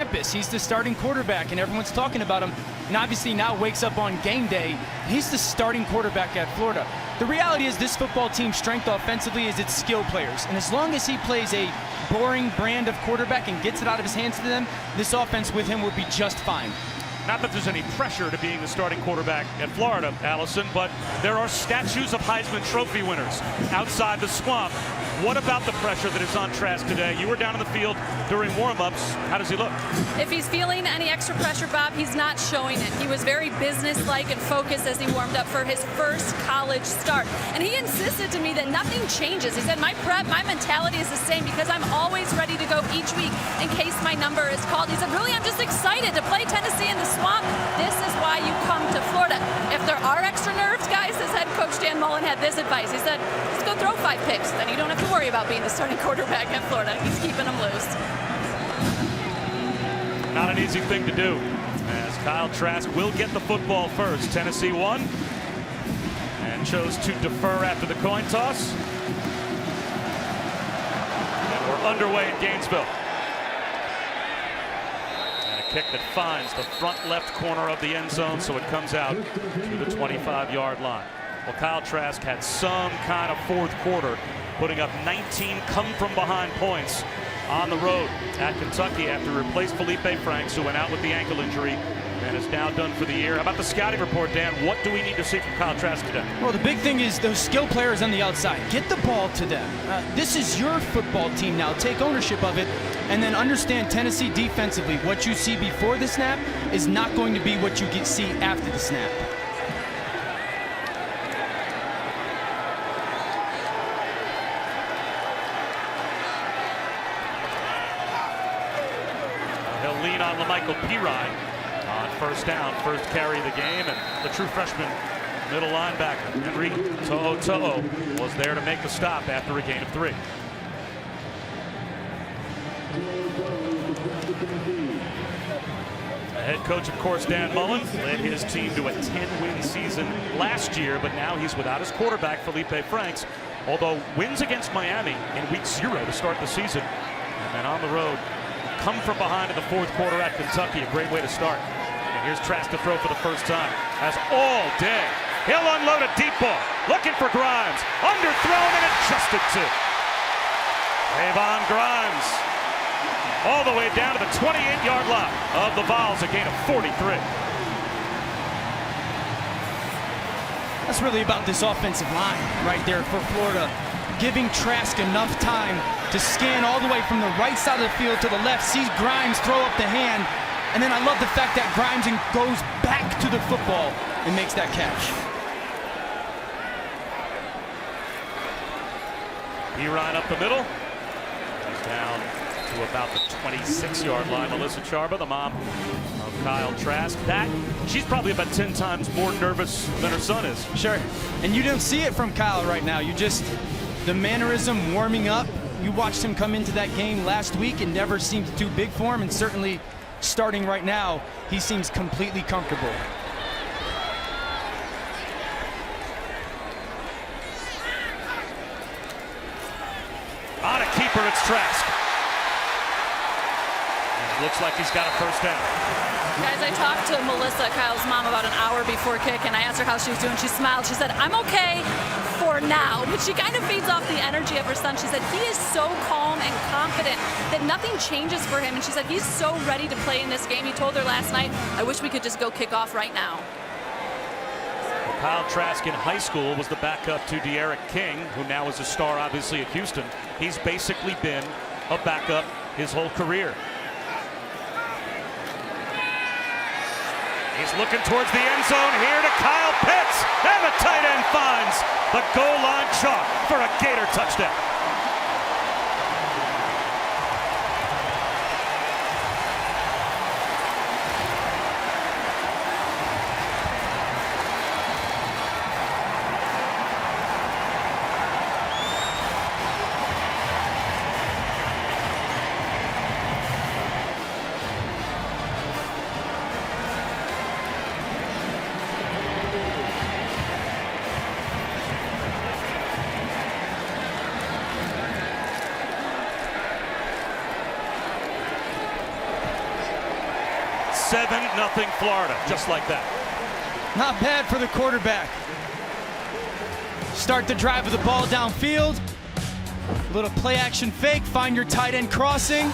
campus. He's the starting quarterback, and everyone's talking about him. And obviously now wakes up on game day. He's the starting quarterback at Florida. The reality is this football team's strength offensively is its skill players. And as long as he plays a boring brand of quarterback and gets it out of his hands to them, this offense with him will be just fine. Not that there's any pressure to being the starting quarterback at Florida, Allison, but there are statues of Heisman Trophy winners outside the swamp. What about the pressure that is on Trask today? You were down in the field during warm-ups. How does he look? If he's feeling any extra pressure, Bob, he's not showing it. He was very business-like and focused as he warmed up for his first college start. And he insisted to me that nothing changes. He said, my prep, my mentality is the same because I'm always ready to go each week in case my number is called. He said, really, I'm just excited to play Tennessee in the swamp. This is why you come to Florida. If there are extra nerves, guys, as head coach Dan Mullen had this advice. He said, just go throw 5 picks. Then you don't have to worry about being the starting quarterback at Florida. He's keeping them loose. Not an easy thing to do, as Kyle Trask will get the football first. Tennessee won and chose to defer after the coin toss. And we're underway in Gainesville. And a kick that finds the front left corner of the end zone, so it comes out to the 25-yard line. Well, Kyle Trask had some kind of fourth quarter, putting up 19 come-from-behind points on the road at Kentucky after he replaced Felipe Franks, who went out with the ankle injury and is now done for the year. How about the scouting report, Dan? What do we need to see from Kyle Trask today? Well, the big thing is those skill players on the outside. Get the ball to them. This is your football team now. Take ownership of it, and then understand Tennessee defensively. What you see before the snap is not going to be what you see after the snap. He'll lean on LaMichael Pirine on first down, first carry of the game, and the true freshman middle linebacker Henry To'o was there to make the stop after a gain of 3. The head coach, of course, Dan Mullen, led his team to a 10-win season last year, but now he's without his quarterback, Felipe Franks, although wins against Miami in week 0 to start the season, and then on the road, come from behind in the fourth quarter at Kentucky. A great way to start. And here's Trask to throw for the first time. As all day, he'll unload a deep ball. Looking for Grimes. Underthrown and adjusted to. Trayvon Grimes. All the way down to the 28-yard line of the Vols. A gain of 43. That's really about this offensive line right there for Florida. Giving Trask enough time to scan all the way from the right side of the field to the left, sees Grimes throw up the hand, and then I love the fact that Grimes goes back to the football and makes that catch. Pirine up the middle. He's down to about the 26-yard line. Melissa Charba, the mom of Kyle Trask. She's probably about 10 times more nervous than her son is. Sure, and you don't see it from Kyle right now. The mannerism warming up. You watched him come into that game last week and never seemed too big for him, and certainly starting right now, he seems completely comfortable. On a keeper, it's Trask. And it looks like he's got a first down. Guys, I talked to Melissa, Kyle's mom, about an hour before kick, and I asked her how she was doing. She smiled. She said, I'm okay for now. But she kind of feeds off the energy of her son. She said, he is so calm and confident that nothing changes for him. And she said, he's so ready to play in this game. He told her last night, I wish we could just go kick off right now. Well, Kyle Trask in high school was the backup to De'Aaron King, who now is a star, obviously, at Houston. He's basically been a backup his whole career. He's looking towards the end zone here to Kyle Pitts, and the tight end finds the goal line chalk for a Gator touchdown. 7-0 Florida, just like that. Not bad for the quarterback. Start the drive with the ball downfield. A little play action fake, find your tight end crossing.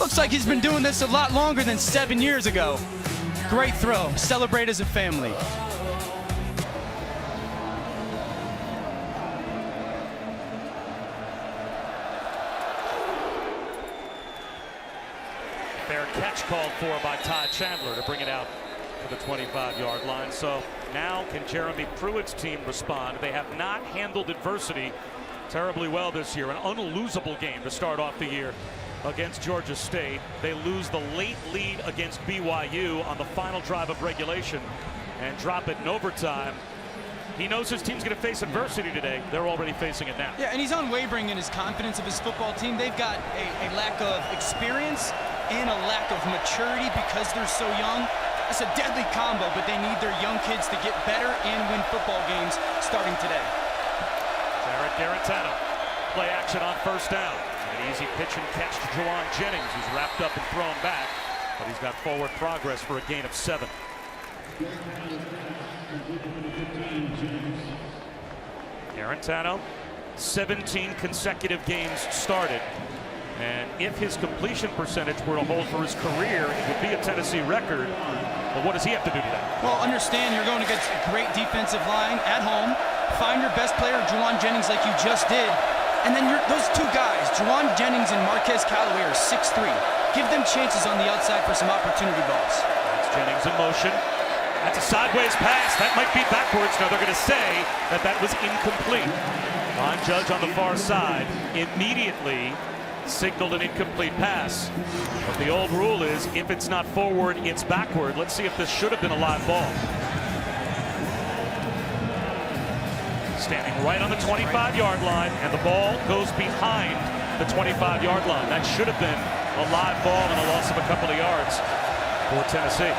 Looks like he's been doing this a lot longer than 7 years ago. Great throw, celebrate as a family. Fair catch called for by Ty Chandler to bring it out to the 25-yard line. So now can Jeremy Pruitt's team respond? They have not handled adversity terribly well this year. An unlosable game to start off the year against Georgia State. They lose the late lead against BYU on the final drive of regulation and drop it in overtime. He knows his team's going to face adversity today. They're already facing it now. Yeah, and he's unwavering in his confidence of his football team. They've got a lack of experience and a lack of maturity because they're so young. That's a deadly combo, but they need their young kids to get better and win football games starting today. Jarrett Garantano, play action on first down. An easy pitch and catch to Jauan Jennings, who's wrapped up and thrown back, but he's got forward progress for a gain of 7. Garantano, 17 consecutive games started, and if his completion percentage were to hold for his career, it would be a Tennessee record. But what does he have to do today? Well, understand you're going against a great defensive line at home. Find your best player, Jauan Jennings, like you just did. And then those two guys, Jauan Jennings and Marquez Callaway, are 6'3". Give them chances on the outside for some opportunity balls. That's Jennings in motion. That's a sideways pass. That might be backwards. Now they're going to say that that was incomplete. Line judge on the far side immediately signaled an incomplete pass. But the old rule is if it's not forward, it's backward. Let's see if this should have been a live ball. Standing right on the 25-yard line, and the ball goes behind the 25-yard line. That should have been a live ball and a loss of a couple of yards for Tennessee.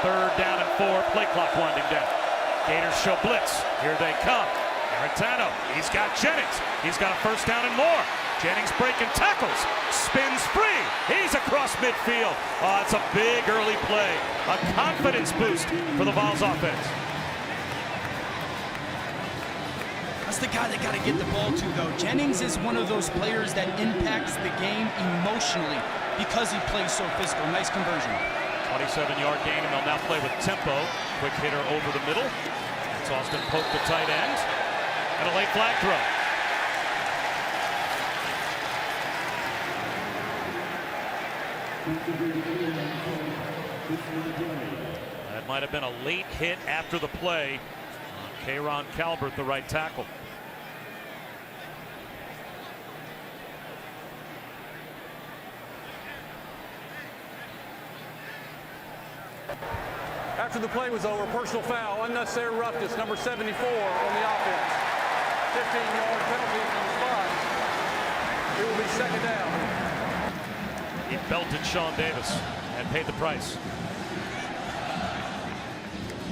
Third down and 4, play clock winding down. Gators show blitz. Here they come. Garantano, he's got Jennings. He's got a first down and more. Jennings breaking tackles, spins free. He's across midfield. Oh, it's a big early play. A confidence boost for the Vols offense. That's the guy they got to get the ball to, though. Jennings is one of those players that impacts the game emotionally because he plays so physical. Nice conversion. 27-yard gain, and they'll now play with tempo. Quick hitter over the middle. It's Austin Pope, the tight end. And a late flag throw. That might have been a late hit after the play on Kayron Calvert, the right tackle. After the play was over, personal foul, unnecessary roughness, number 74 on the offense. 15-yard penalty from the spot. It will be second down. He belted Sean Davis and paid the price.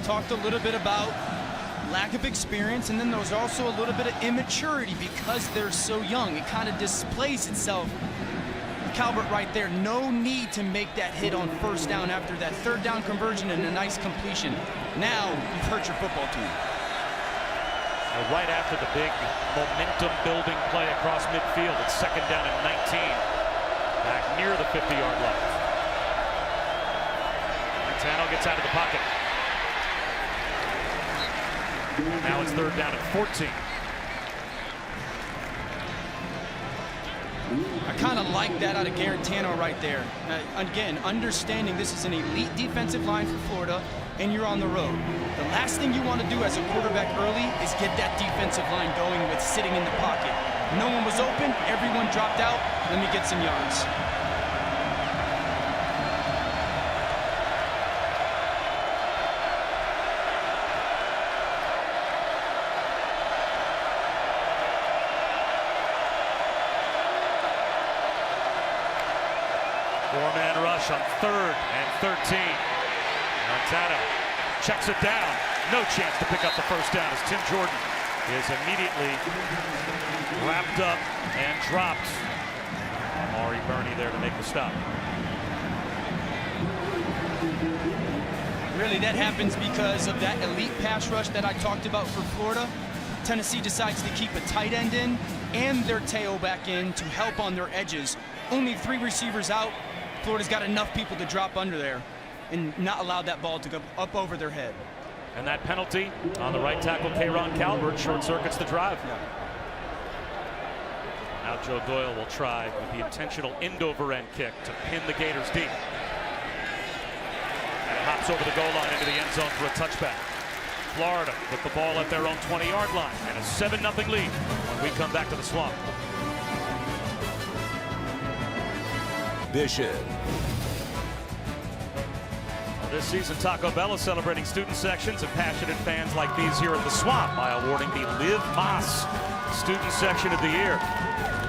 Talked a little bit about lack of experience, and then there's also a little bit of immaturity because they're so young. It kind of displays itself. Calvert right there, no need to make that hit on first down after that third down conversion and a nice completion. Now you've hurt your football team. Right after the big momentum building play across midfield, it's second down and 19. Back near the 50-yard line. Garantano gets out of the pocket. Now it's third down and 14. I kind of like that out of Garantano right there. Again, understanding this is an elite defensive line for Florida, and you're on the road. The last thing you want to do as a quarterback early is get that defensive line going with sitting in the pocket. No one was open, everyone dropped out. Let me get some yards. Four-man rush on third and 13. Garantano checks it down. No chance to pick up the first down as Tim Jordan is immediately wrapped up and dropped. Amari Burney there to make the stop. Really, that happens because of that elite pass rush that I talked about for Florida. Tennessee decides to keep a tight end in and their tailback in to help on their edges. Only 3 receivers out. Florida's got enough people to drop under there and not allow that ball to go up over their head. And that penalty on the right tackle, K'Ron Calvert, short circuits the drive. Yeah. Now Joe Doyle will try with the intentional end-over-end kick to pin the Gators deep. And it hops over the goal line into the end zone for a touchback. Florida with the ball at their own 20-yard line and a 7-0 lead when we come back to the Swamp. Bishop. This season, Taco Bell is celebrating student sections and passionate fans like these here at the Swamp by awarding the Liv Moss Student Section of the Year.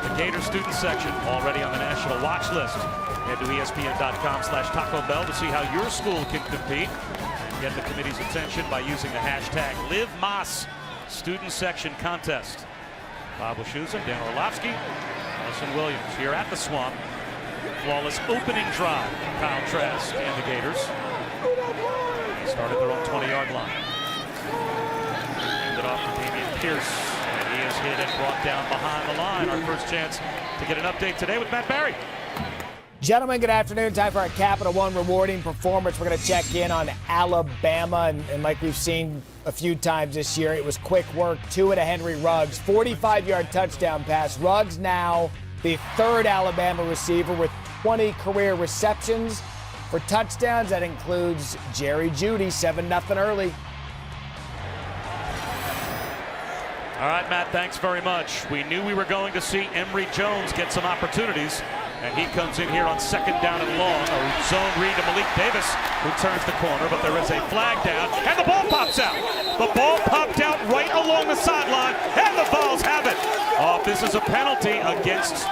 The Gator Student Section already on the national watch list. Head to ESPN.com/Taco Bell to see how your school can compete. Get the committee's attention by using the hashtag Liv Moss Student Section Contest. Bob Wischusen, Dan Orlovsky, Allison Williams here at the Swamp. Flawless opening drive. Kyle Trask and the Gators. Started their own 20-yard line. Handed off to Damian Pierce, and he is hit and brought down behind the line. Our first chance to get an update today with Matt Barry. Gentlemen, good afternoon. Time for our Capital One rewarding performance. We're going to check in on Alabama, and like we've seen a few times this year, it was quick work. 2 to Henry Ruggs, 45-yard touchdown pass. Ruggs now the 3rd Alabama receiver with 20 career receptions. For touchdowns, that includes Jerry Jeudy, 7-0 early. All right, Matt, thanks very much. We knew we were going to see Emory Jones get some opportunities, and he comes in here on 2nd down and long. A zone read to Malik Davis, who turns the corner, but there is a flag down, and the ball pops out. The ball popped out right along the sideline, and the Vols have it. Oh, if this is a penalty against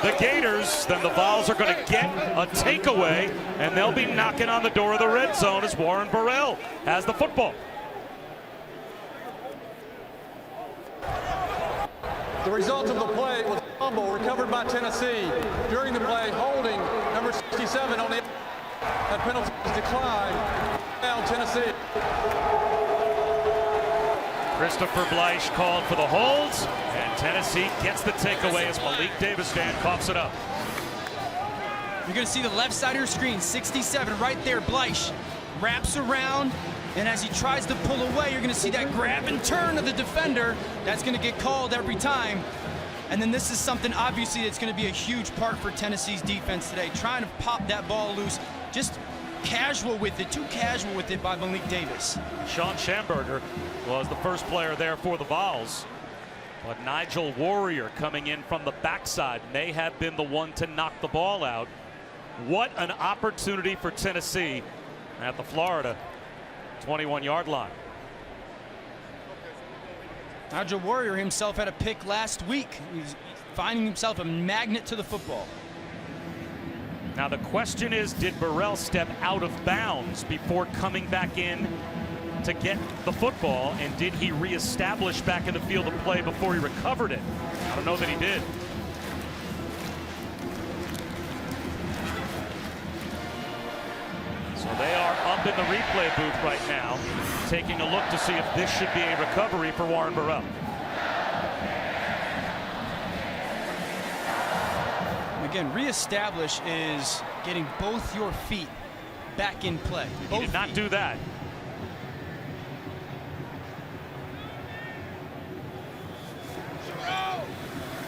the Gators, then the Vols are going to get a takeaway, and they'll be knocking on the door of the red zone as Warren Burrell has the football. The result of the play was a fumble recovered by Tennessee. During the play, holding number 67 on the that penalty is declined. Now Tennessee. Christopher Bleich called for the holds, and Tennessee gets the takeaway as Malik Davis coughs it up. You're going to see the left side of your screen, 67 right there. Bleich wraps around, and as he tries to pull away, you're going to see that grab and turn of the defender. That's going to get called every time. And then this is something, obviously, that's going to be a huge part for Tennessee's defense today, trying to pop that ball loose. Just casual with it, too casual with it by Malik Davis. Sean Schamberger was the first player there for the Vols. But Nigel Warrior coming in from the backside may have been the one to knock the ball out. What an opportunity for Tennessee at the Florida 21-yard line. Nigel Warrior himself had a pick last week. He's finding himself a magnet to the football. Now the question is, did Burrell step out of bounds before coming back in to get the football, and did he reestablish back in the field of play before he recovered it? I don't know that he did. So they are up in the replay booth right now, taking a look to see if this should be a recovery for Warren Burrell. Again, reestablish is getting both your feet back in play. He did not do that.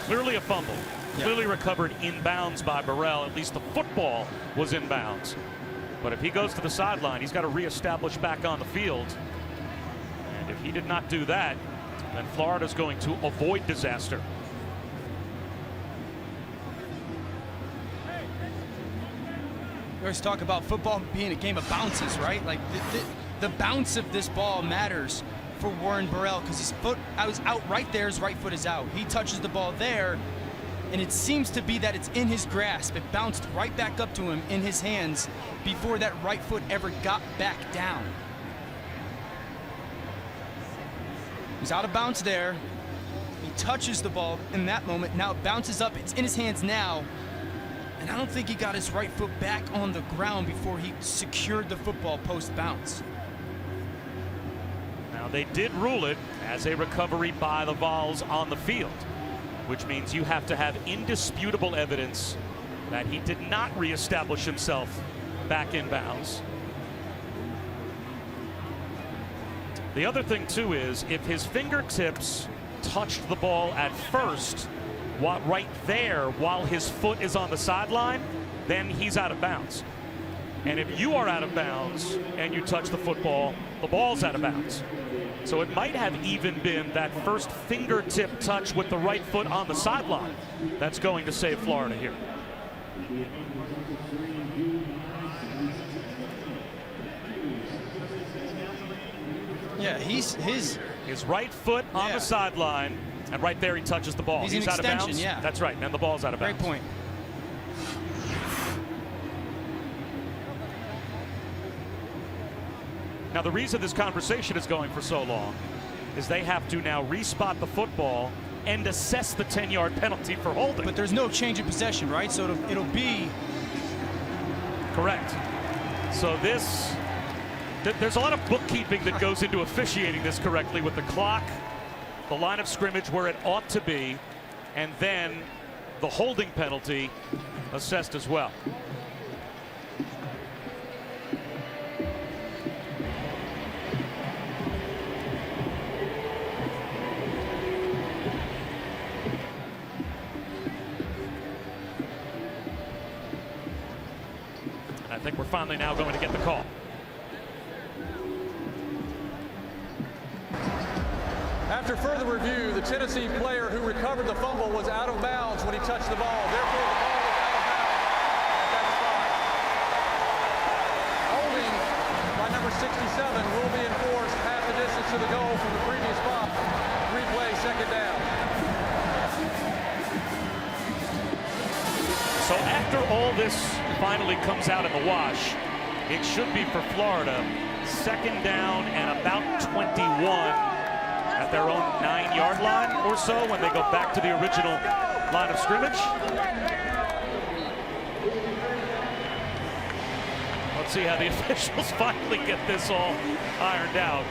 Clearly a fumble. Yeah. Clearly recovered inbounds by Burrell. At least the football was inbounds. But if he goes to the sideline, he's got to reestablish back on the field. And if he did not do that, then Florida's going to avoid disaster. We always talk about football being a game of bounces, right? Like the bounce of this ball matters for Warren Burrell because his foot was out right there. His right foot is out. He touches the ball there, and it seems to be that it's in his grasp. It bounced right back up to him in his hands before that right foot ever got back down. He's out of bounds there. He touches the ball in that moment. Now it bounces up. It's in his hands now. And I don't think he got his right foot back on the ground before he secured the football post bounce. Now they did rule it as a recovery by the Vols on the field, which means you have to have indisputable evidence that he did not reestablish himself back in bounds. The other thing too is if his fingertips touched the ball at first, right there while his foot is on the sideline, then he's out of bounds. And if you are out of bounds and you touch the football, the ball's out of bounds. So it might have even been that first fingertip touch with the right foot on the sideline that's going to save Florida here. Yeah, his right foot on the sideline, and right there he touches the ball. He's out of bounds. Yeah. That's right, and the ball's out of bounds. Great point. Now the reason this conversation is going for so long is they have to now respot the football and assess the 10-yard penalty for holding. But there's no change of possession, right? So it'll be correct. So there's a lot of bookkeeping that goes into officiating this correctly with the clock, the line of scrimmage where it ought to be, and then the holding penalty assessed as well. And I think we're finally now going to get the call. After further review, the Tennessee player who recovered the fumble was out of bounds when he touched the ball. Therefore, the ball was out of bounds at that spot. Holding by number 67 will be enforced half the distance to the goal from the previous spot. Replay, second down. So after all this finally comes out in the wash, it should be for Florida second down and about 21. At their own 9-yard line or so when they go back to the original line of scrimmage. Let's see how the officials finally get this all ironed out.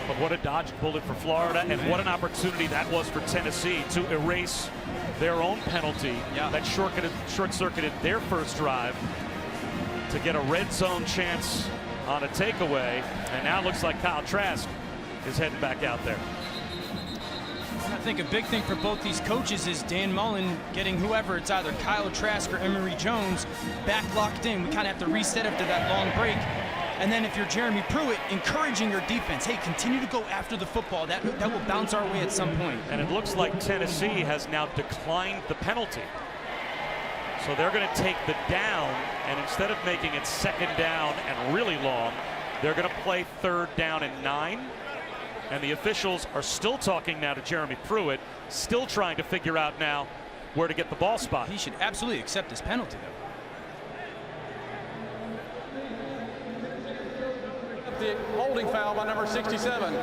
But what a dodge bullet for Florida, and what an opportunity that was for Tennessee to erase their own penalty that short-circuited their first drive to get a red zone chance on a takeaway, and now it looks like Kyle Trask is heading back out there. I think a big thing for both these coaches is Dan Mullen getting whoever, it's either Kyle Trask or Emory Jones, back locked in. We kind of have to reset after that long break. And then if you're Jeremy Pruitt, encouraging your defense, hey, continue to go after the football. That will bounce our way at some point. And it looks like Tennessee has now declined the penalty. So they're going to take the down, and instead of making it second down and really long, they're going to play third down and 9. And the officials are still talking now to Jeremy Pruitt, still trying to figure out now where to get the ball spot. He should absolutely accept this penalty, though. The holding foul by number 67.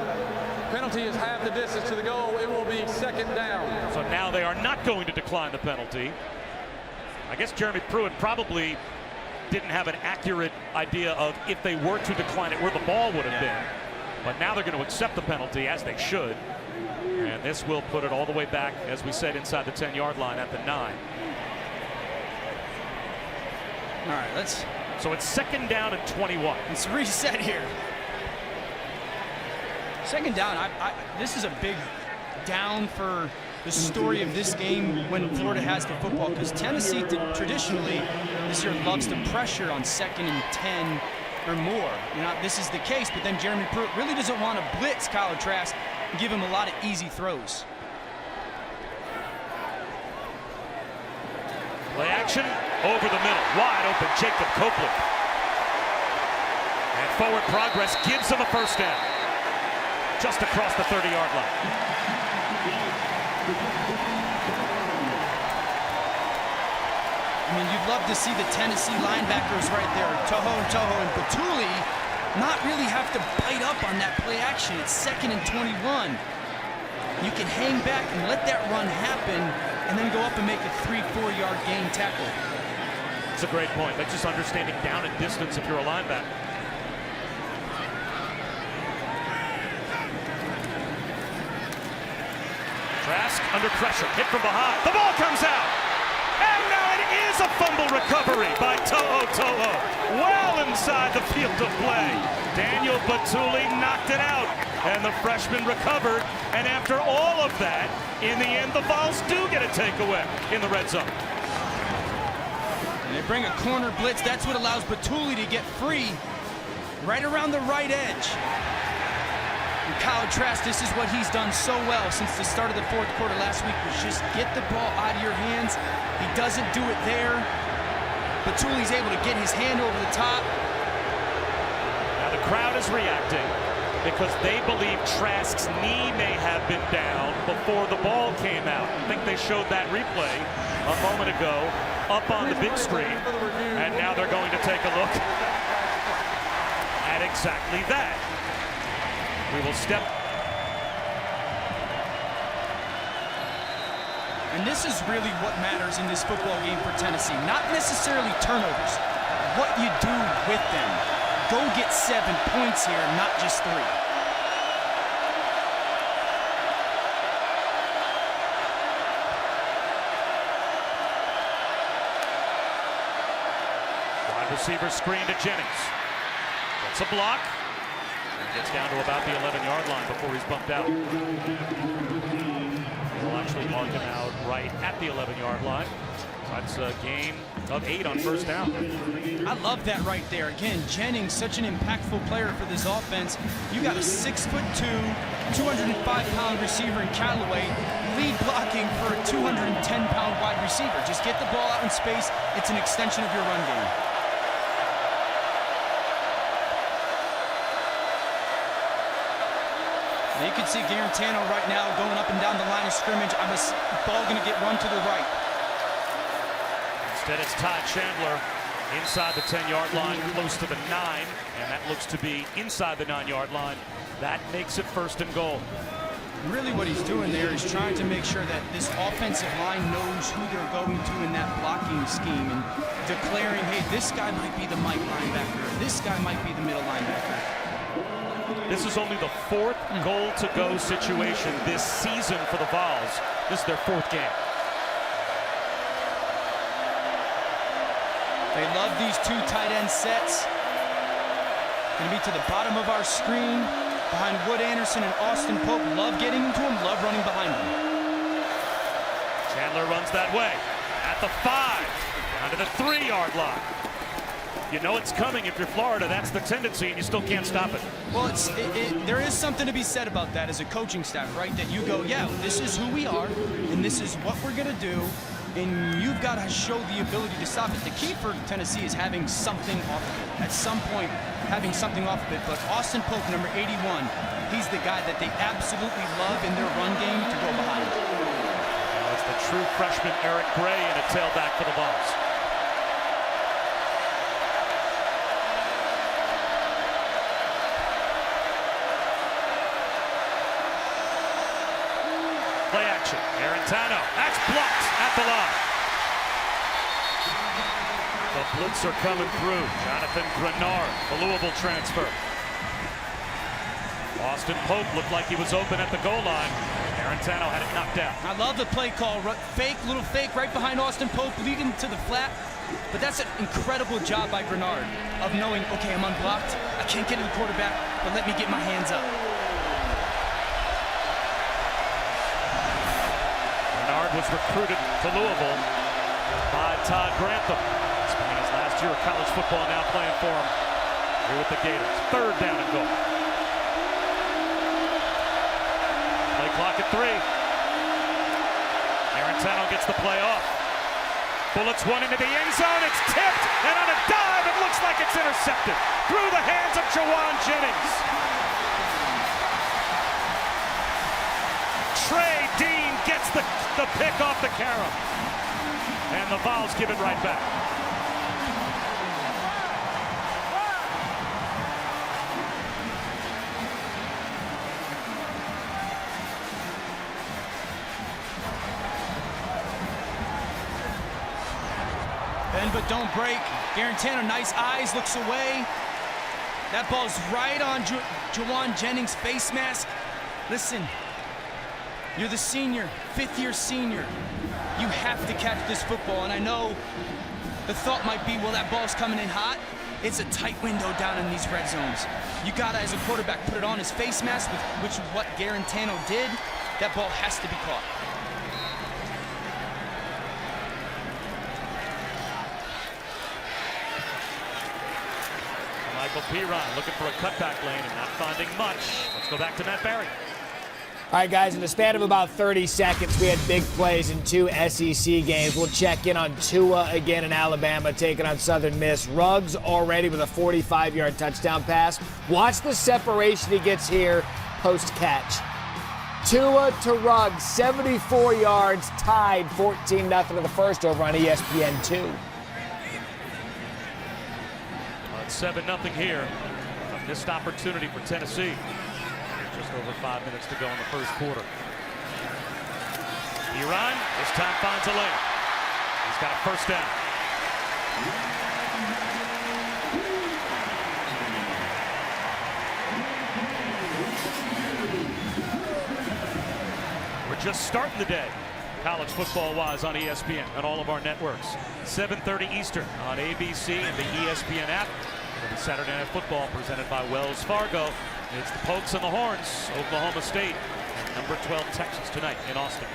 Penalty is half the distance to the goal. It will be second down. So now they are not going to decline the penalty. I guess Jeremy Pruitt probably didn't have an accurate idea of if they were to decline it where the ball would have been. But now they're going to accept the penalty, as they should. And this will put it all the way back, as we said, inside the 10-yard line at the 9. All right, So it's second down and 21. Let's reset here. Second down, this is a big down for the story of this game when Florida has the football, because Tennessee traditionally this year loves to pressure on second and 10 or more. This is the case, but then Jeremy Pruitt really doesn't want to blitz Kyle Trask and give him a lot of easy throws. Play action over the middle, wide open Jacob Copeland. And forward progress gives him a first down, just across the 30-yard line. I mean, you'd love to see the Tennessee linebackers right there, Toho and Patuli, not really have to bite up on that play action. It's 2nd and 21. You can hang back and let that run happen and then go up and make a 3-4 yard gain tackle. It's a great point. That's just understanding down and distance if you're a linebacker. Trask under pressure, hit from behind. The ball comes out. And now it is a fumble recovery by To'o. Well inside the field of play. Daniel Bituli knocked it out. And the freshman recovered. And after all of that, in the end, the Vols do get a takeaway in the red zone. And they bring a corner blitz. That's what allows Bituli to get free right around the right edge. And Kyle Trask, this is what he's done so well since the start of the 4th quarter last week, was just get the ball out of your hands. He doesn't do it there. Bituli's able to get his hand over the top. Now the crowd is reacting because they believe Trask's knee may have been down before the ball came out. I think they showed that replay a moment ago up on the big screen. And now they're going to take a look at exactly that. We will step. And this is really what matters in this football game for Tennessee. Not necessarily turnovers, what you do with them. Go get 7 points here, not just 3. Wide receiver screen to Jennings. That's a block. Gets down to about the 11-yard line before he's bumped out. We'll actually mark him out right at the 11-yard line. That's a gain of 8 on first down. I love that right there. Again, Jennings, such an impactful player for this offense. You got a 6'2", 205-pound receiver in Callaway, lead blocking for a 210-pound wide receiver. Just get the ball out in space. It's an extension of your run game. You can see Garantano right now going up and down the line of scrimmage. Ball going to get run to the right. Instead, it's Todd Chandler inside the 10-yard line, close to the 9, and that looks to be inside the 9-yard line. That makes it 1st and goal. Really what he's doing there is trying to make sure that this offensive line knows who they're going to in that blocking scheme and declaring, hey, this guy might be the Mike linebacker, this guy might be the middle linebacker. This is only the 4th goal-to-go situation this season for the Vols. This is their 4th game. They love these 2 tight end sets. Going to be to the bottom of our screen, behind Wood Anderson and Austin Pope. Love getting into him, love running behind him. Chandler runs that way. At the 5, down to the 3-yard line. You know it's coming if you're Florida. That's the tendency, and you still can't stop it. Well, there is something to be said about that as a coaching staff, right? That you go, yeah, this is who we are, and this is what we're going to do, and you've got to show the ability to stop it. The key for Tennessee is having something off of it. At some point, having something off of it. But Austin Pope, number 81, he's the guy that they absolutely love in their run game to go behind. That's the true freshman Eric Gray and a tailback for the Vols. Play action. Garantano. That's blocked at the line. The blitz are coming through. Jonathan Grenard, the Louisville transfer. Austin Pope looked like he was open at the goal line. Garantano had it knocked out. I love the play call. Little fake right behind Austin Pope, leading to the flat. But that's an incredible job by Grenard of knowing, okay, I'm unblocked. I can't get to the quarterback, but let me get my hands up. Was recruited to Louisville by Todd Grantham. Spending his last year of college football, now playing for him here with the Gators. 3rd down and goal. Play clock at 3. Garantano gets the play off. Bullets one into the end zone. It's tipped, and on a dive, it looks like it's intercepted through the hands of Jawan Jennings. Trey Dean gets the pick off the carom. And the Vols give it right back. Bend but don't break. Garantano, nice eyes, looks away. That ball's right on Jauan Jennings' face mask. Listen, you're the senior, fifth-year senior. You have to catch this football, and I know the thought might be, well, that ball's coming in hot. It's a tight window down in these red zones. You gotta, as a quarterback, put it on his face mask, which is what Garantano did. That ball has to be caught. Michael Piron looking for a cutback lane and not finding much. Let's go back to Matt Barry. All right, guys, in the span of about 30 seconds, we had big plays in 2 SEC games. We'll check in on Tua again in Alabama, taking on Southern Miss. Ruggs already with a 45-yard touchdown pass. Watch the separation he gets here post-catch. Tua to Ruggs, 74 yards, tied 14-0 in the first over on ESPN2. It's 7-0 here. A missed opportunity for Tennessee. Just over 5 minutes to go in the first quarter. Piron this time finds a lane. He's got a first down. We're just starting the day, college football-wise, on ESPN and all of our networks. 7:30 Eastern on ABC and the ESPN app. It'll be Saturday Night Football presented by Wells Fargo. It's the Pokes and the Horns, Oklahoma State, and number 12 Texas tonight in Austin.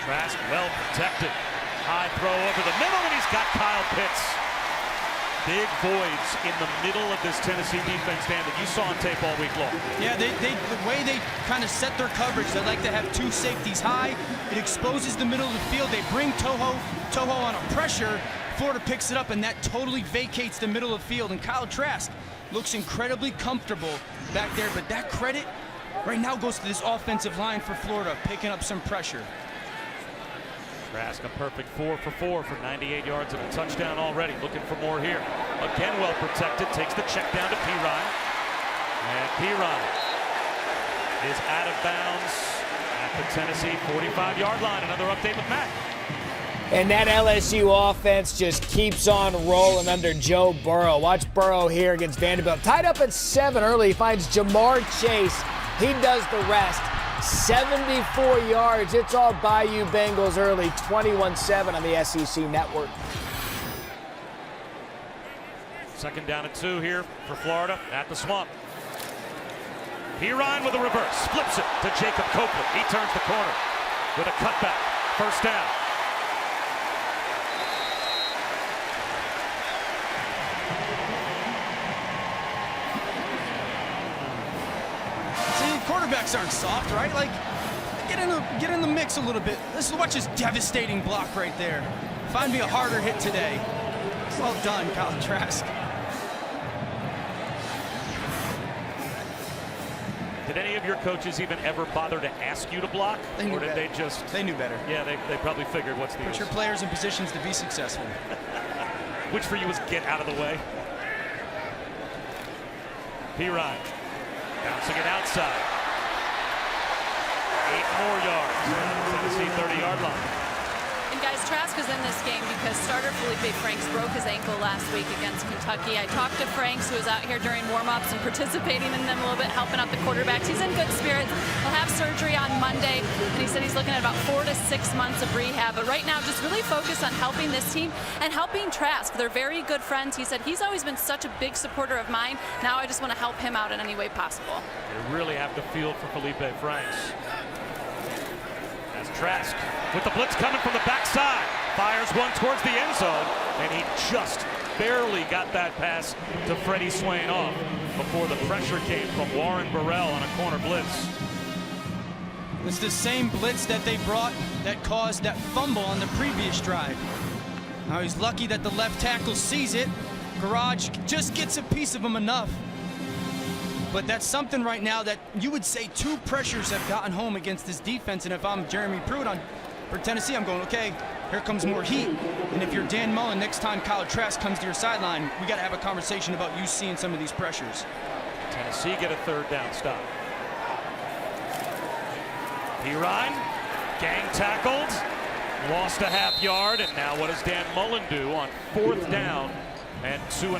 Trask well protected. High throw over the middle, and he's got Kyle Pitts. Big voids in the middle of this Tennessee defense, Dan, that you saw on tape all week long. Yeah, the way they kind of set their coverage, they like to have 2 safeties high. It exposes the middle of the field. They bring Toho on a pressure. Florida picks it up, and that totally vacates the middle of the field. And Kyle Trask looks incredibly comfortable back there, but that credit right now goes to this offensive line for Florida, picking up some pressure. Trask a perfect 4 for 4 for 98 yards and a touchdown already. Looking for more here. Again well protected. Takes the check down to Piron. And Piron is out of bounds at the Tennessee 45-yard line. Another update with Matt. And that LSU offense just keeps on rolling under Joe Burrow. Watch Burrow here against Vanderbilt. Tied up at 7 early. He finds Jamar Chase. He does the rest. 74 yards. It's all Bayou Bengals early. 21-7 on the SEC network. Second down and 2 here for Florida at the Swamp. Piron with a reverse. Flips it to Jacob Copeland. He turns the corner with a cutback. First down. Quarterbacks aren't soft, right? Like, get in the mix a little bit. Watch this devastating block right there. Find me a harder hit today. Well done, Kyle Trask. Did any of your coaches even ever bother to ask you to block? They knew or did better. they just... They knew better. Yeah, they probably figured what's the Put use. your players in positions to be successful. Which for you is get out of the way. Piron bouncing it outside. 8 more yards. Tennessee 30-yard line. And guys, Trask was in this game because starter Felipe Franks broke his ankle last week against Kentucky. I talked to Franks, who was out here during warm-ups and participating in them a little bit, helping out the quarterbacks. He's in good spirits. He'll have surgery on Monday, and he said he's looking at about 4 to 6 months of rehab. But right now, just really focus on helping this team and helping Trask. They're very good friends. He said he's always been such a big supporter of mine. Now I just want to help him out in any way possible. They really have to feel for Felipe Franks. As Trask with the blitz coming from the backside. Fires one towards the end zone, and he just barely got that pass to Freddie Swain off before the pressure came from Warren Burrell on a corner blitz. It's the same blitz that they brought that caused that fumble on the previous drive. Now he's lucky that the left tackle sees it. Garage just gets a piece of him enough. But that's something right now that you would say 2 pressures have gotten home against this defense. And if I'm Jeremy Pruitt for Tennessee, I'm going, okay, here comes more heat. And if you're Dan Mullen, next time Kyle Trask comes to your sideline, we got to have a conversation about you seeing some of these pressures. Tennessee get a 3rd down stop. Piron Gang tackled, lost a half yard, and now what does Dan Mullen do on 4th down and 2.5?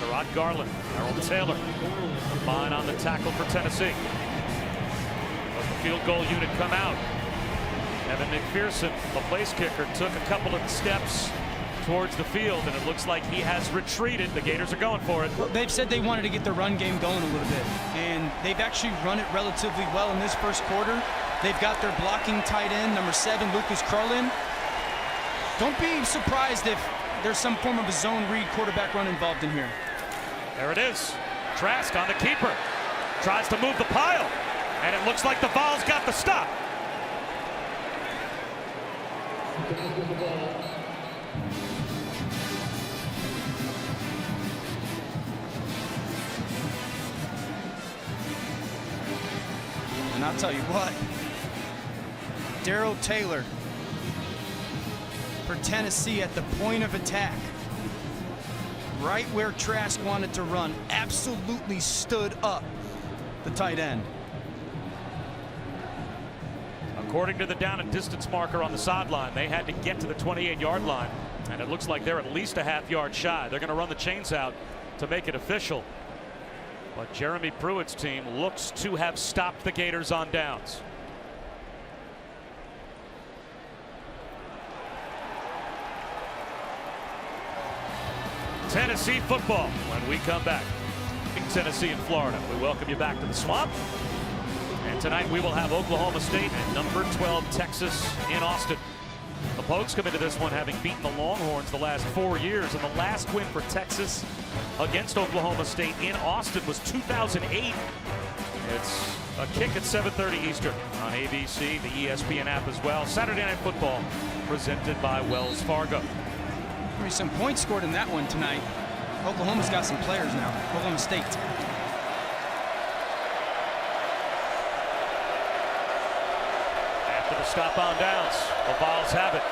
Karad Garland, Harold Taylor, fine on the tackle for Tennessee. Let the field goal unit come out. Evan McPherson, the place kicker, took a couple of steps towards the field, and it looks like he has retreated. The Gators are going for it. Well, they've said they wanted to get the run game going a little bit, and they've actually run it relatively well in this first quarter. They've got their blocking tight end, number 7, Lucas Carlin. Don't be surprised if there's some form of a zone read quarterback run involved in here. There it is. Trask on the keeper. Tries to move the pile, and it looks like the Vols got the stop. And I'll tell you what, Darrell Taylor for Tennessee at the point of attack, right where Trask wanted to run, absolutely stood up the tight end. According to the down and distance marker on the sideline, they had to get to the 28-yard line, and it looks like they're at least a half yard shy. They're going to run the chains out to make it official. But Jeremy Pruitt's team looks to have stopped the Gators on downs. Tennessee football when we come back. Tennessee and Florida. We welcome you back to the Swamp. And tonight we will have Oklahoma State and number 12 Texas in Austin. The Pokes come into this one having beaten the Longhorns the last 4 years, and the last win for Texas against Oklahoma State in Austin was 2008. It's a kick at 7:30 Eastern on ABC, the ESPN app as well. Saturday Night Football presented by Wells Fargo. There'll be some points scored in that one tonight. Oklahoma's got some players now. Oklahoma State. After the stop on downs, the Vols have it.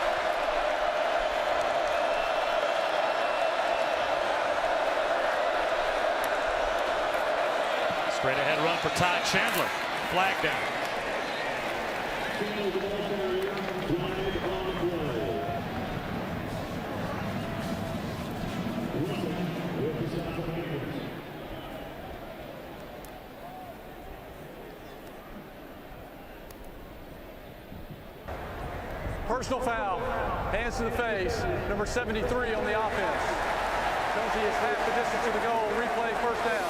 Straight ahead run for Ty Chandler. Flag down. Personal foul, hands to the face, number 73 on the offense. Penalty is half the distance to the goal, replay first down.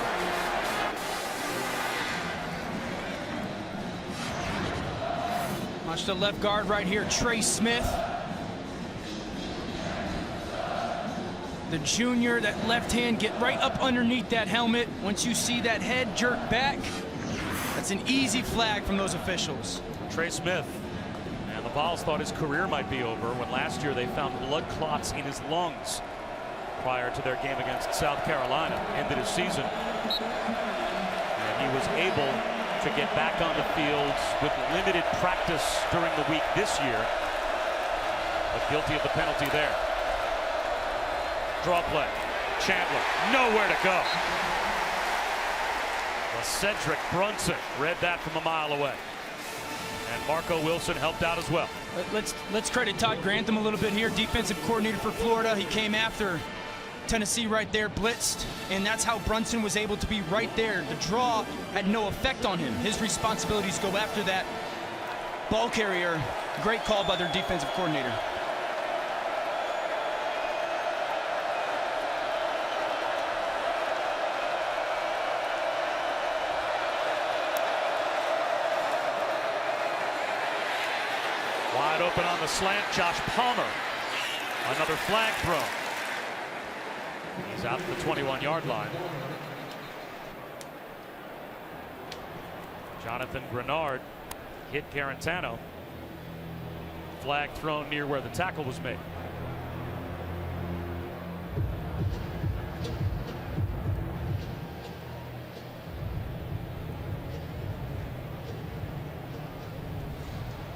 Watch the left guard right here, Trey Smith. The junior, that left hand, get right up underneath that helmet. Once you see that head jerk back, that's an easy flag from those officials. Trey Smith. And the Vols thought his career might be over when last year they found blood clots in his lungs prior to their game against South Carolina. Ended his season. And he was able to get back on the field with limited practice during the week this year, but guilty of the penalty there. Draw play. Chandler, nowhere to go. Well, Cedric Brunson read that from a mile away. And Marco Wilson helped out as well. Let's credit Todd Grantham a little bit here, defensive coordinator for Florida. He came after Tennessee right there, blitzed, and that's how Brunson was able to be right there. The draw had no effect on him. His responsibilities go after that ball carrier. Great call by their defensive coordinator. Wide open on the slant, Josh Palmer. Another flag throw. He's out to the 21-yard line. Jonathan Grenard hit Garantano. Flag thrown near where the tackle was made.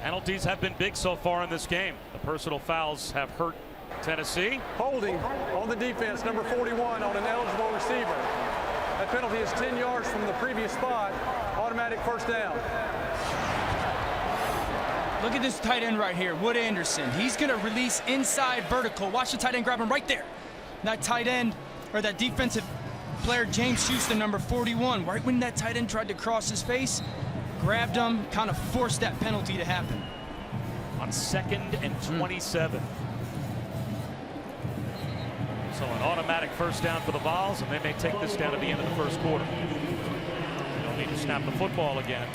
Penalties have been big so far in this game. The personal fouls have hurt Tennessee. Holding on the defense, number 41 on an eligible receiver. That penalty is 10 yards from the previous spot. Automatic first down. Look at this tight end right here, Wood Anderson. He's going to release inside vertical. Watch the tight end grab him right there. That tight end, or that defensive player, James Houston, number 41, right when that tight end tried to cross his face, grabbed him, kind of forced that penalty to happen. On 2nd and 27. So an automatic first down for the Vols, and they may take this down at the end of the first quarter. They don't need to snap the football again.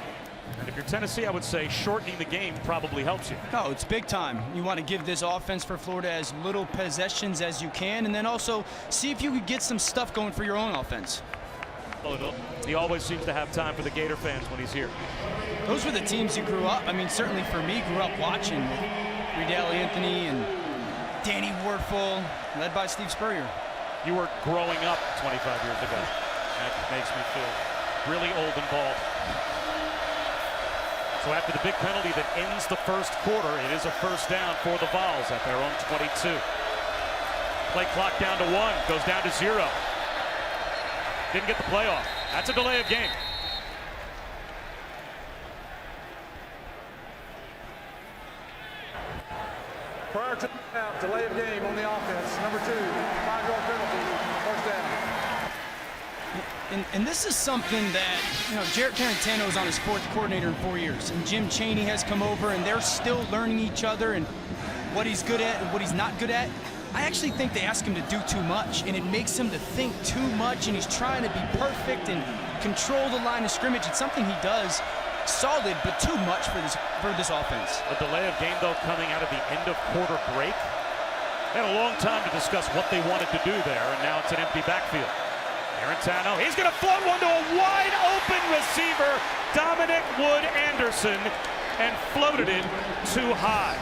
And if you're Tennessee, I would say shortening the game probably helps you. No, it's big time. You want to give this offense for Florida as little possessions as you can, and then also see if you could get some stuff going for your own offense. He always seems to have time for the Gator fans when he's here. Those were the teams you grew up. I mean, certainly for me, grew up watching with Riddell Anthony and Danny Warfel, led by Steve Spurrier. You were growing up 25 years ago. That makes me feel really old and bald. So after the big penalty that ends the first quarter, it is a first down for the Vols at their own 22. Play clock down to 1, goes down to 0. Didn't get the play off. That's a delay of game. Prior to the delay of game on the offense, number 2, 5-yard penalty, first down. And this is something that, you know, Jarrett Garantano is on his 4th coordinator in 4 years, and Jim Chaney has come over, and they're still learning each other and what he's good at and what he's not good at. I actually think they ask him to do too much, and it makes him to think too much, and he's trying to be perfect and control the line of scrimmage. It's something he does solid, but too much for this offense. A delay of game, though, coming out of the end of quarter break. They had a long time to discuss what they wanted to do there, and now it's an empty backfield. Garantano, he's going to float one to a wide open receiver, Dominic Wood Anderson, and floated it too high.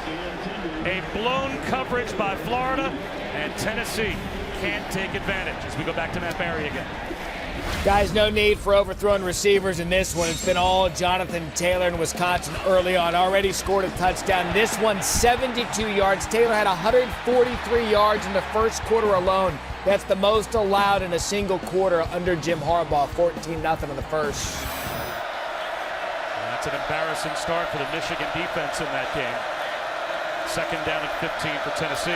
A blown coverage by Florida, and Tennessee can't take advantage as we go back to Matt Barry again. Guys, no need for overthrown receivers in this one. It's been all Jonathan Taylor in Wisconsin early on. Already scored a touchdown. This one, 72 yards. Taylor had 143 yards in the first quarter alone. That's the most allowed in a single quarter under Jim Harbaugh, 14-0 in the first. That's an embarrassing start for the Michigan defense in that game. 2nd down and 15 for Tennessee.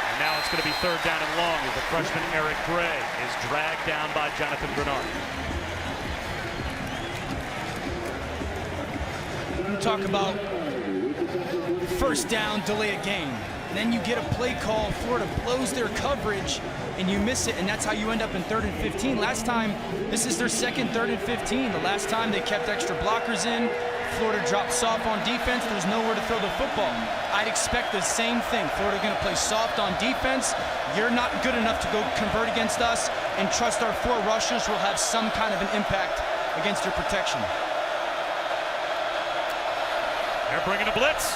And now it's going to be 3rd down and long as the freshman Eric Gray is dragged down by Jonathan Grenard. You talk about first down, delay a game. Then you get a play call, Florida blows their coverage, and you miss it, and that's how you end up in 3rd and 15. Last time, this is their 2nd 3rd and 15. The last time they kept extra blockers in, Florida dropped soft on defense. There's nowhere to throw the football. I'd expect the same thing. Florida going to play soft on defense. You're not good enough to go convert against us, and trust our 4 rushers will have some kind of an impact against your protection. They're bringing a blitz.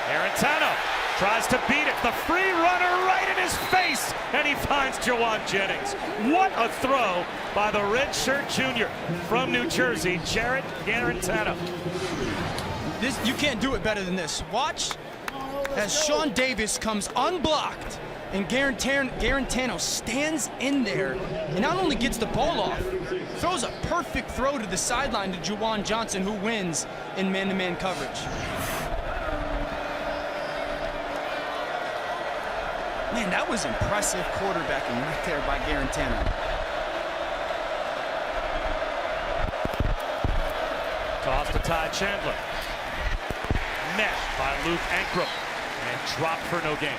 Garantano tries to beat it. The free runner right in his face, and he finds Jawan Jennings. What a throw by the redshirt junior from New Jersey, Jarrett Garantano. You can't do it better than this. Watch as Sean Davis comes unblocked, and Garantano stands in there and not only gets the ball off, throws a perfect throw to the sideline to Juwan Johnson, who wins in man-to-man coverage. Man, that was impressive quarterbacking right there by Garantano. Toss to Ty Chandler. Met by Luke Ankrum and dropped for no gain.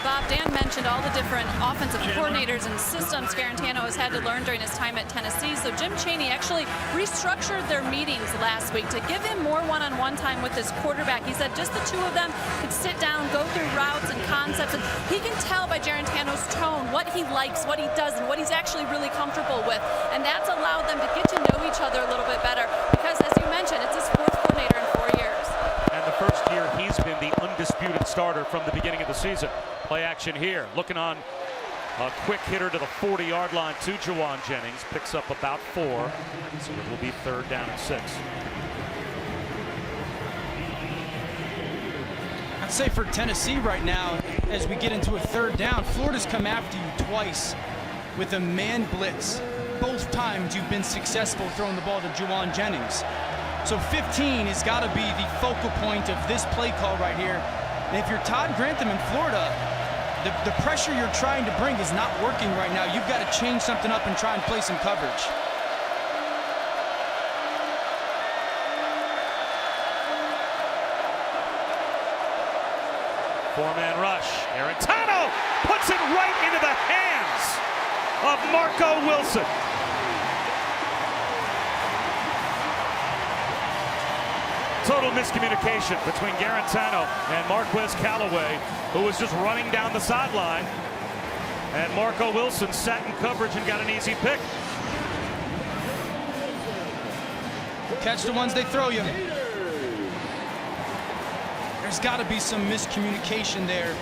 Bob, Dan mentioned all the different offensive coordinators and systems Garantano has had to learn during his time at Tennessee. So Jim Chaney actually restructured their meetings last week to give him more one-on-one time with his quarterback. He said just the 2 of them could sit down, go through routes and concepts, and he can tell by Garantano's tone what he likes, what he doesn't, what he's actually really comfortable with. And that's allowed them to get to know each other a little bit better because, as you mentioned, it's his 4th coordinator in 4 years. And the first year he's been the undisputed starter from the beginning of the season. Play action here, looking on a quick hitter to the 40-yard line to Jawan Jennings, picks up about 4, so it will be 3rd down and 6. I'd say for Tennessee right now, as we get into a 3rd down, Florida's come after you twice with a man blitz. Both times you've been successful throwing the ball to Juwan Jennings. So 15 has got to be the focal point of this play call right here. And if you're Todd Grantham in Florida, the pressure you're trying to bring is not working right now. You've got to change something up and try and play some coverage. Four-man rush. Guarantano puts it right into the hands of Marco Wilson. Total miscommunication between Guarantano and Marquez Callaway, who was just running down the sideline. And Marco Wilson sat in coverage and got an easy pick. Catch the ones they throw you. There's got to be some miscommunication there.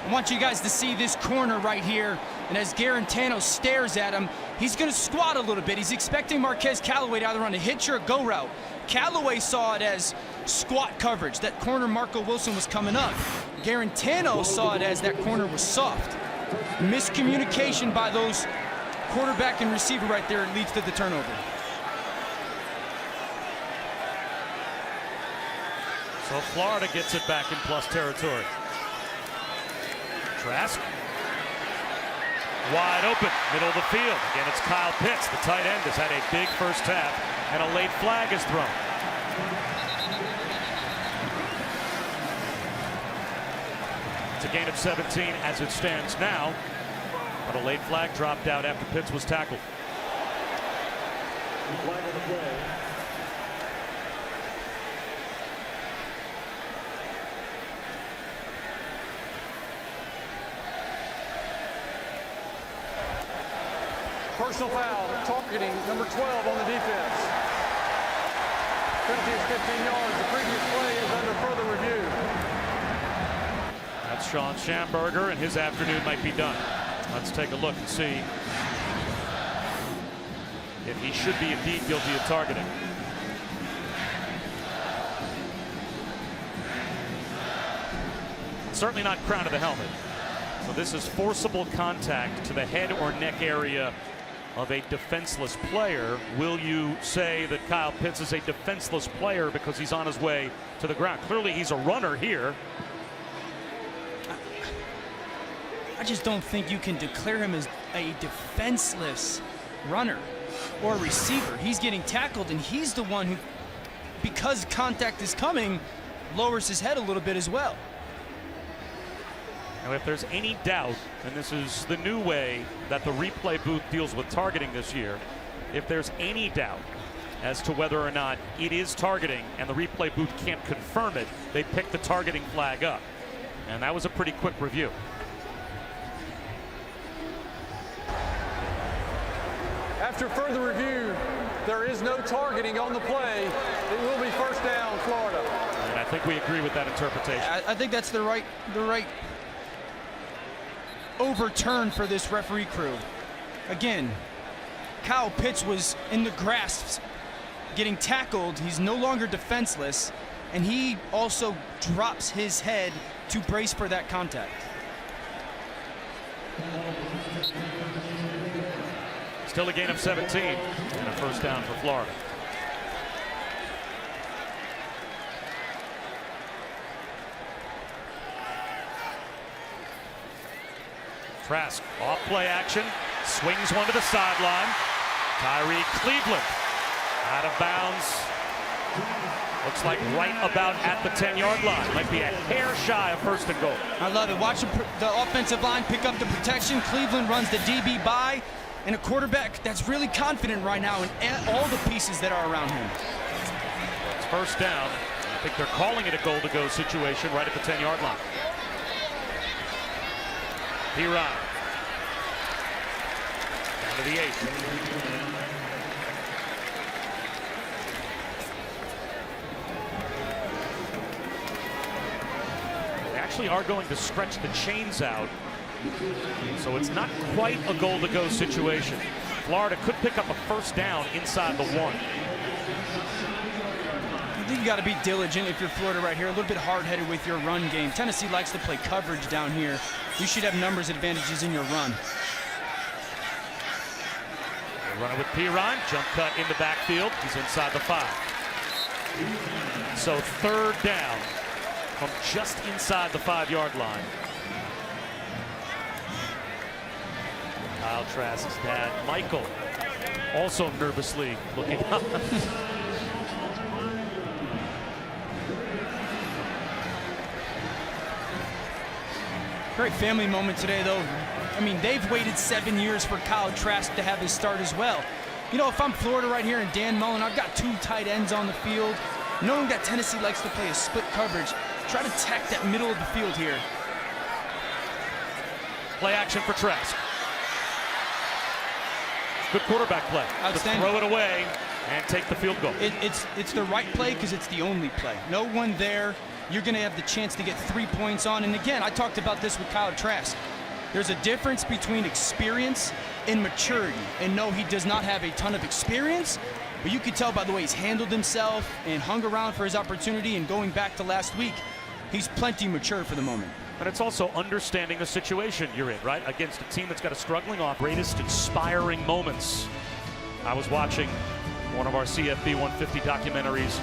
I want you guys to see this corner right here. And as Guarantano stares at him, he's going to squat a little bit. He's expecting Marquez Callaway to either run a hitch or a go route. Callaway saw it as squat coverage. That corner, Marco Wilson, was coming up. Guarantano saw it as that corner was soft. Miscommunication by those quarterback and receiver right there leads to the turnover. So Florida gets it back in plus territory. Trask. Wide open, middle of the field. Again, it's Kyle Pitts. The tight end has had a big first half, and a late flag is thrown. It's a gain of 17 as it stands now, but a late flag dropped out after Pitts was tackled. Flag on the play. Personal foul, targeting number 12 on the defense. Penalty is 15 yards. The previous play is under further review. That's Sean Schamberger, and his afternoon might be done. Let's take a look and see if he should be indeed guilty of targeting. Certainly not crown of the helmet. So this is forcible contact to the head or neck area of a defenseless player. Will you say that Kyle Pitts is a defenseless player because he's on his way to the ground? Clearly he's a runner here. I just don't think you can declare him as a defenseless runner or receiver. He's getting tackled, and he's the one who, because contact is coming, lowers his head a little bit as well. Now, if there's any doubt, and this is the new way that the replay booth deals with targeting this year, if there's any doubt as to whether or not it is targeting and the replay booth can't confirm it, they pick the targeting flag up. And that was a pretty quick review. After further review, there is no targeting on the play. It will be first down, Florida. And I think we agree with that interpretation. I think that's the right overturn for this referee crew. Again, Kyle Pitts was in the grasp, getting tackled. He's no longer defenseless, and he also drops his head to brace for that contact. Still a gain of 17 and a first down for Florida. Trask off play action, swings one to the sideline. Tyree Cleveland out of bounds. Looks like right about at the 10-yard line. Might be a hair shy of first and goal. I love it. Watch the offensive line pick up the protection. Cleveland runs the DB by, and a quarterback that's really confident right now in all the pieces that are around him. It's first down. I think they're calling it a goal-to-go situation right at the 10-yard line. P-Rod down to the 8. They actually are going to stretch the chains out, so it's not quite a goal-to-go situation. Florida could pick up a first down inside the 1. I think you got to be diligent if you're Florida right here. A little bit hard-headed with your run game. Tennessee likes to play coverage down here. You should have numbers advantages in your run. Running with Piron, jump cut in the backfield. He's inside the 5. So 3rd down from just inside the 5-yard line. Kyle Trask's dad, Michael, also nervously looking up. Great family moment today, though. I mean, they've waited 7 years for Kyle Trask to have his start as well. You know, if I'm Florida right here and Dan Mullen, I've got 2 tight ends on the field. Knowing that Tennessee likes to play a split coverage, try to attack that middle of the field here. Play action for Trask. Good quarterback play. Outstanding. To throw it away and take the field goal. It's the right play because it's the only play. No one there. You're going to have the chance to get 3 points on. And again, I talked about this with Kyle Trask. There's a difference between experience and maturity. And no, he does not have a ton of experience, but you could tell by the way he's handled himself and hung around for his opportunity. And going back to last week, he's plenty mature for the moment. But it's also understanding the situation you're in, right? Against a team that's got a struggling off. Greatest inspiring moments. I was watching one of our CFB 150 documentaries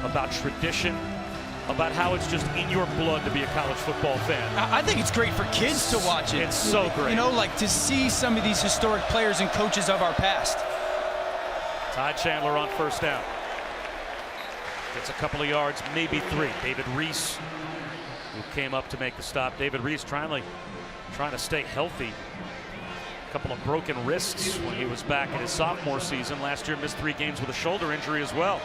about tradition, about how it's just in your blood to be a college football fan. I think it's great for kids to watch it. It's so great. You know, like to see some of these historic players and coaches of our past. Ty Chandler on 1st down. Gets a couple of yards, maybe 3. David Reese, who came up to make the stop. David Reese trying to stay healthy. A couple of broken wrists when he was back in his sophomore season. Last year missed 3 games with a shoulder injury as well.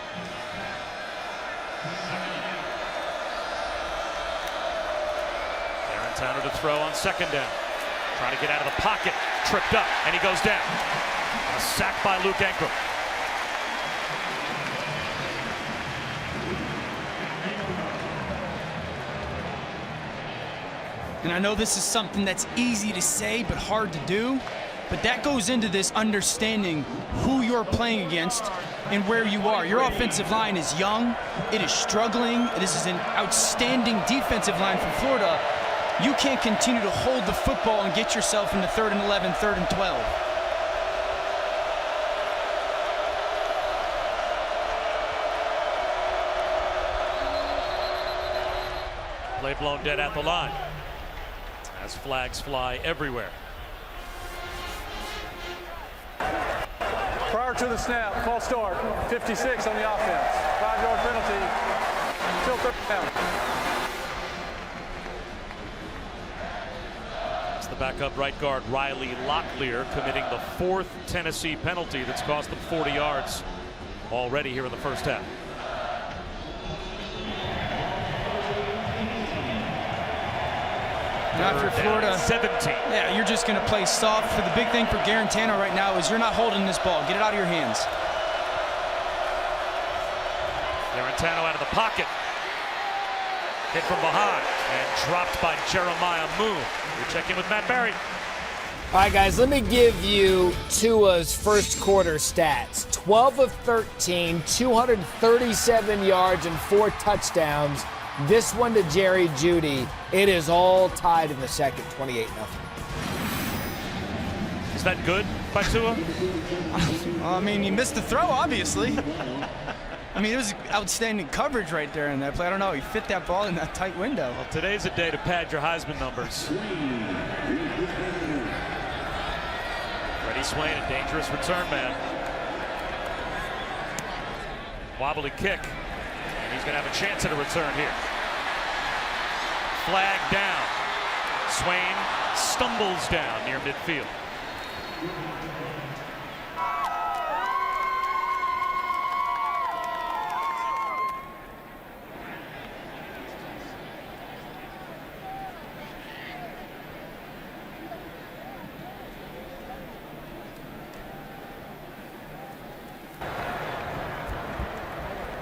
Aaron Tanner to throw on 2nd down. Trying to get out of the pocket. Tripped up, and he goes down. A sack by Luke Ankrum. And I know this is something that's easy to say but hard to do, but that goes into this understanding who you're playing against and where you are. Your offensive line is young, it is struggling, this is an outstanding defensive line from Florida. You can't continue to hold the football and get yourself into 3rd and 11, 3rd and 12. Play blown dead at the line as flags fly everywhere. Prior to the snap, false start, 56 on the offense. 5-yard penalty, still 3rd down. It's the backup right guard Riley Locklear committing the 4th Tennessee penalty that's cost them 40 yards already here in the 1st half. Now if you're Florida, 17. yeah, you're just going to play soft. For the big thing for Garantano right now is you're not holding this ball. Get it out of your hands. Garantano out of the pocket. Hit from behind and dropped by Jeremiah Moon. We check in with Matt Barry. All right, guys, let me give you Tua's first quarter stats. 12 of 13, 237 yards and 4 touchdowns. This one to Jerry Jeudy. It is all tied in the second, 28-0. Is that good by Tua? Well, I mean, he missed the throw, obviously. I mean, it was outstanding coverage right there in that play. I don't know, he fit that ball in that tight window. Well, today's a day to pad your Heisman numbers. Freddie Swain, a dangerous return man. Wobbly kick. And he's going to have a chance at a return here. Flag down. Swain stumbles down near midfield.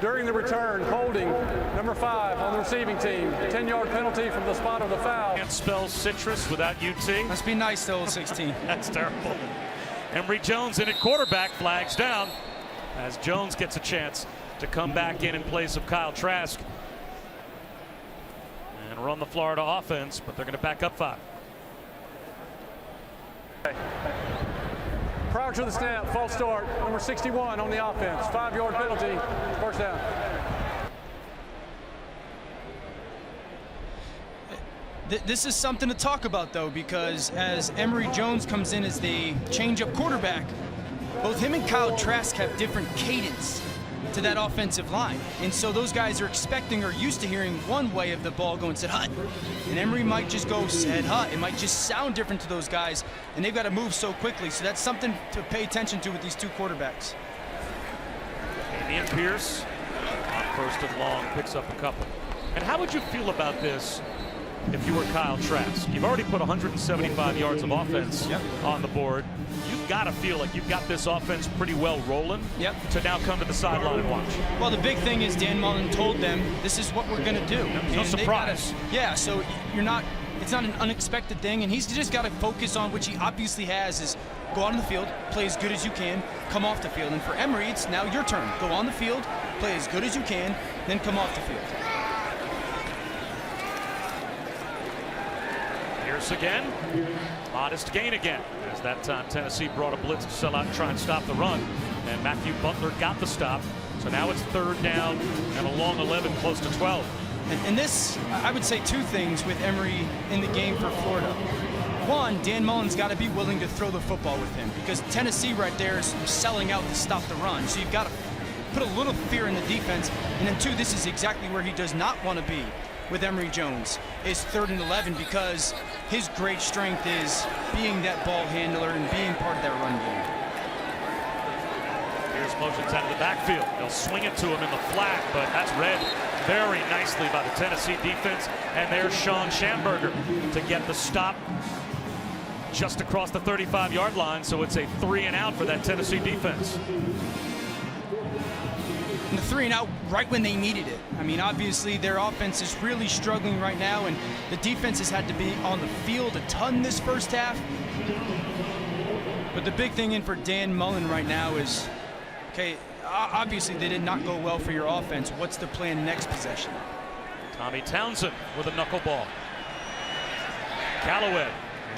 During the return, holding number 5 on the receiving team. 10-yard penalty from the spot of the foul. Can't spell citrus without UT. Must be nice, though, 16. That's terrible. Emory Jones in at quarterback, flags down as Jones gets a chance to come back in place of Kyle Trask and run the Florida offense, but they're going to back up 5. Prior to the snap, false start, number 61 on the offense. 5-yard penalty, 1st down. This is something to talk about, though, because as Emory Jones comes in as the change-up quarterback, both him and Kyle Trask have different cadence to that offensive line. And so those guys are expecting or used to hearing one way of the ball going said hut. And Emory might just go said hut. It might just sound different to those guys, and they've got to move so quickly. So that's something to pay attention to with these two quarterbacks. Ian Pierce on first and long picks up a couple. And how would you feel about this if you were Kyle Trask? You've already put 175 yards of offense on the board. You've got to feel like you've got this offense pretty well rolling to now come to the sideline and watch. Well, the big thing is Dan Mullen told them this is what we're going to do. No surprise. So it's not an unexpected thing, and he's just got to focus on, which he obviously has, is go out on the field, play as good as you can, come off the field. And for Emory, it's now your turn. Go on the field, play as good as you can, then come off the field. Pierce again. Modest gain again. As that time Tennessee brought a blitz to sell out and try and stop the run. And Matthew Butler got the stop. So now it's third down and a long 11, close to 12. And this, I would say two things with Emory in the game for Florida. One, Dan Mullen's got to be willing to throw the football with him, because Tennessee right there is selling out to stop the run. So you've got to put a little fear in the defense. And then two, this is exactly where he does not want to be with Emory Jones, is 3rd and 11, because his great strength is being that ball handler and being part of that run game. Here's motions out of the backfield. They'll swing it to him in the flat, but that's read very nicely by the Tennessee defense. And there's Sean Schamberger to get the stop just across the 35-yard line. So it's a 3 and out for that Tennessee defense. And the 3 and out right when they needed it. I mean, obviously their offense is really struggling right now, and the defense has had to be on the field a ton this first half. But the big thing in for Dan Mullen right now is, okay, obviously they did not go well for your offense. What's the plan next possession? Tommy Townsend with a knuckleball. Callaway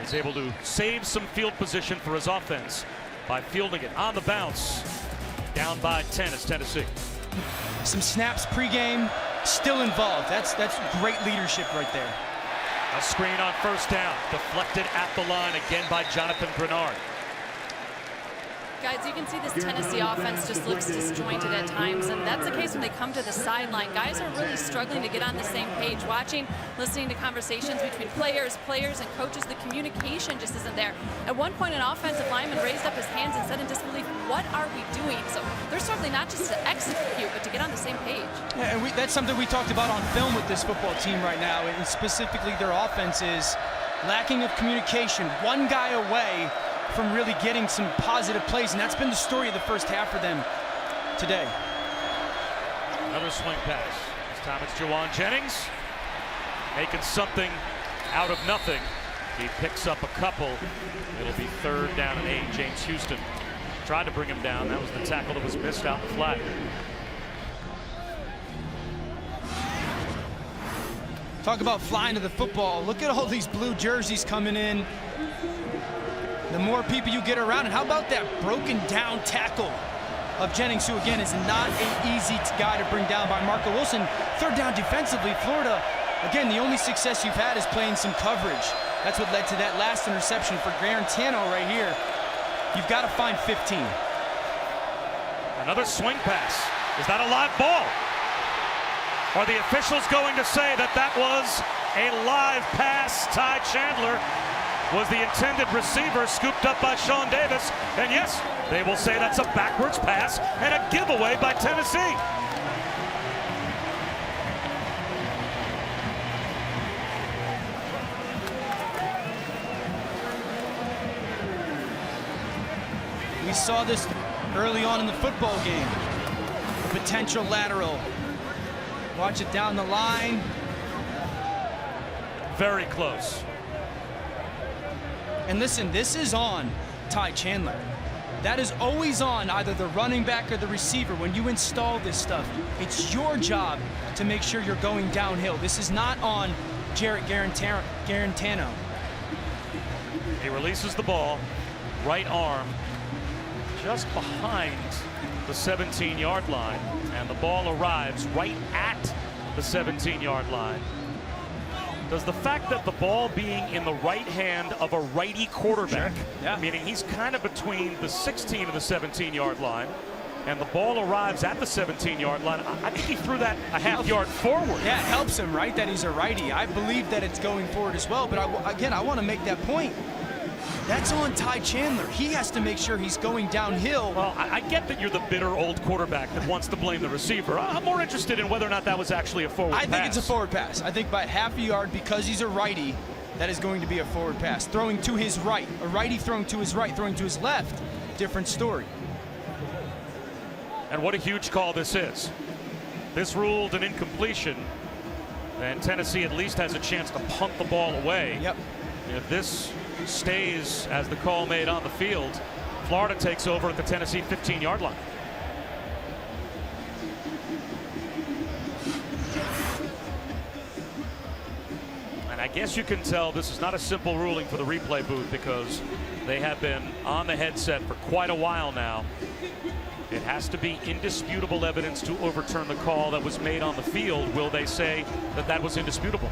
is able to save some field position for his offense by fielding it on the bounce. Down by 10 is Tennessee. Some snaps pregame, still involved. That's great leadership right there. A screen on first down, deflected at the line again by Jonathan Grenard. Guys, you can see this Tennessee offense just looks disjointed at times, and that's the case when they come to the sideline. Guys are really struggling to get on the same page. Listening to conversations between players and coaches, the communication just isn't there. At one point, an offensive lineman raised up his hands and said in disbelief, "What are we doing?" So they're struggling not just to execute, but to get on the same page. Yeah, and that's something we talked about on film with this football team right now, and specifically their offense is lacking of communication. One guy away from really getting some positive plays, and that's been the story of the first half for them today. Another swing pass. This time it's Jawan Jennings making something out of nothing. He picks up a couple. It'll be 3rd down and 8. James Houston tried to bring him down. That was the tackle that was missed out in the flat. Talk about flying to the football. Look at all these blue jerseys coming in. The more people you get around, and how about that broken down tackle of Jennings, who again is not an easy guy to bring down by Marco Wilson. 3rd down defensively, Florida, again, the only success you've had is playing some coverage. That's what led to that last interception for Garantano right here. You've got to find 15. Another swing pass. Is that a live ball? Are the officials going to say that that was a live pass? Ty Chandler was the intended receiver, scooped up by Sean Davis. And yes, they will say that's a backwards pass and a giveaway by Tennessee. We saw this early on in the football game. Potential lateral. Watch it down the line. Very close. And listen, this is on Ty Chandler. That is always on either the running back or the receiver. When you install this stuff, it's your job to make sure you're going downhill. This is not on Jarrett Garantano. He releases the ball, right arm, just behind the 17-yard line, and the ball arrives right at the 17-yard line. Does the fact that the ball being in the right hand of a righty quarterback, Yeah. meaning he's kind of between the 16 and the 17-yard line, and the ball arrives at the 17-yard line, I think he threw that a half yard forward. Yeah, it helps him, right, that he's a righty. I believe that it's going forward as well, but again, I want to make that point. That's on Ty Chandler. He has to make sure he's going downhill. Well, I get that you're the bitter old quarterback that wants to blame the receiver. I'm more interested in whether or not that was actually a forward pass. I think it's a forward pass. I think by half a yard, because he's a righty, that is going to be a forward pass. Throwing to his right. A righty throwing to his right, throwing to his left, different story. And what a huge call this is. This ruled an incompletion, and Tennessee at least has a chance to punt the ball away. Yep. If this stays as the call made on the field, Florida takes over at the Tennessee 15-yard line. And I guess you can tell this is not a simple ruling for the replay booth, because they have been on the headset for quite a while now. It has to be indisputable evidence to overturn the call that was made on the field. Will they say that that was indisputable?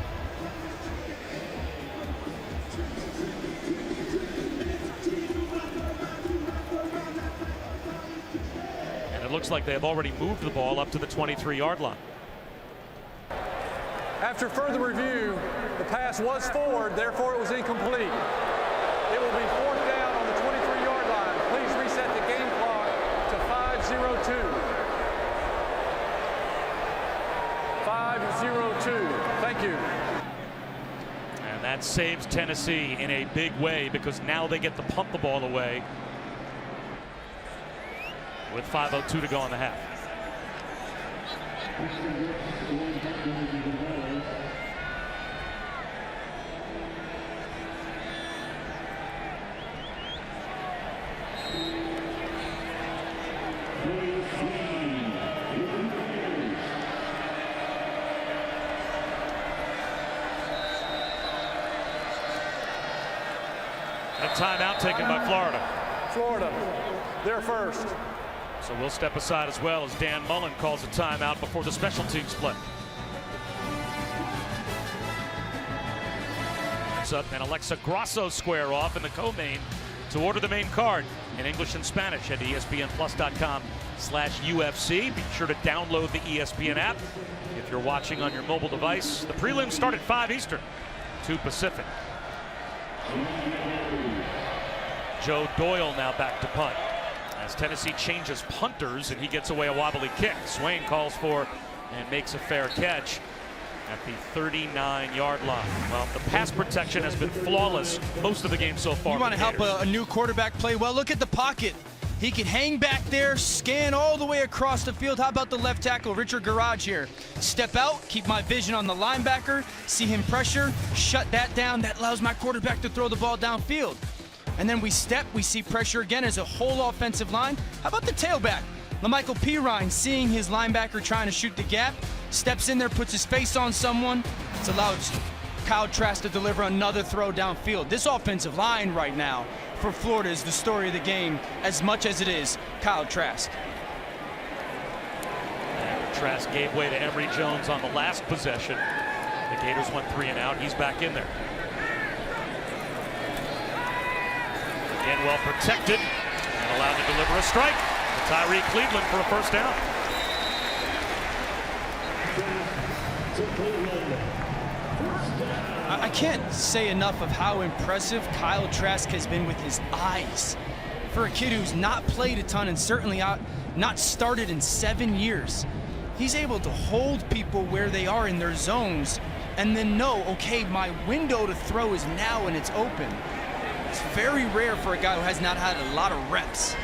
And it looks like they have already moved the ball up to the 23-yard line. After further review, the pass was forward, therefore it was incomplete. It will be fourth down on the 23-yard line. Please reset the game clock to 5:02. 5:02. Thank you. And that saves Tennessee in a big way, because now they get to punt the ball away with 5:02 to go in the half. A timeout taken by Florida. Florida, they're first. So we'll step aside as well as Dan Mullen calls a timeout before the special teams play. And Alexa Grasso square off in the co-main. To order the main card in English and Spanish, head to ESPNplus.com/UFC. Be sure to download the ESPN app if you're watching on your mobile device. The prelims start at 5 Eastern, 2 Pacific. Joe Doyle now back to punt, as Tennessee changes punters and he gets away a wobbly kick. Swain calls for and makes a fair catch at the 39-yard line. Well, the pass protection has been flawless most of the game so far. You want to help a new quarterback play well? Look at the pocket. He can hang back there, scan all the way across the field. How about the left tackle, Richard Garage here? Step out, keep my vision on the linebacker, see him pressure, shut that down. That allows my quarterback to throw the ball downfield. And then we step, we see pressure again as a whole offensive line. How about the tailback? LaMichael Pirine, seeing his linebacker trying to shoot the gap, steps in there, puts his face on someone. It's allowed Kyle Trask to deliver another throw downfield. This offensive line right now for Florida is the story of the game as much as it is Kyle Trask. Trask gave way to Emory Jones on the last possession. The Gators went 3 and out. He's back in there. Again, well protected and allowed to deliver a strike to Tyree Cleveland for a first down. I can't say enough of how impressive Kyle Trask has been with his eyes. For a kid who's not played a ton and certainly not started in 7 years, he's able to hold people where they are in their zones and then know, okay, my window to throw is now and it's open. It's very rare for a guy who has not had a lot of reps.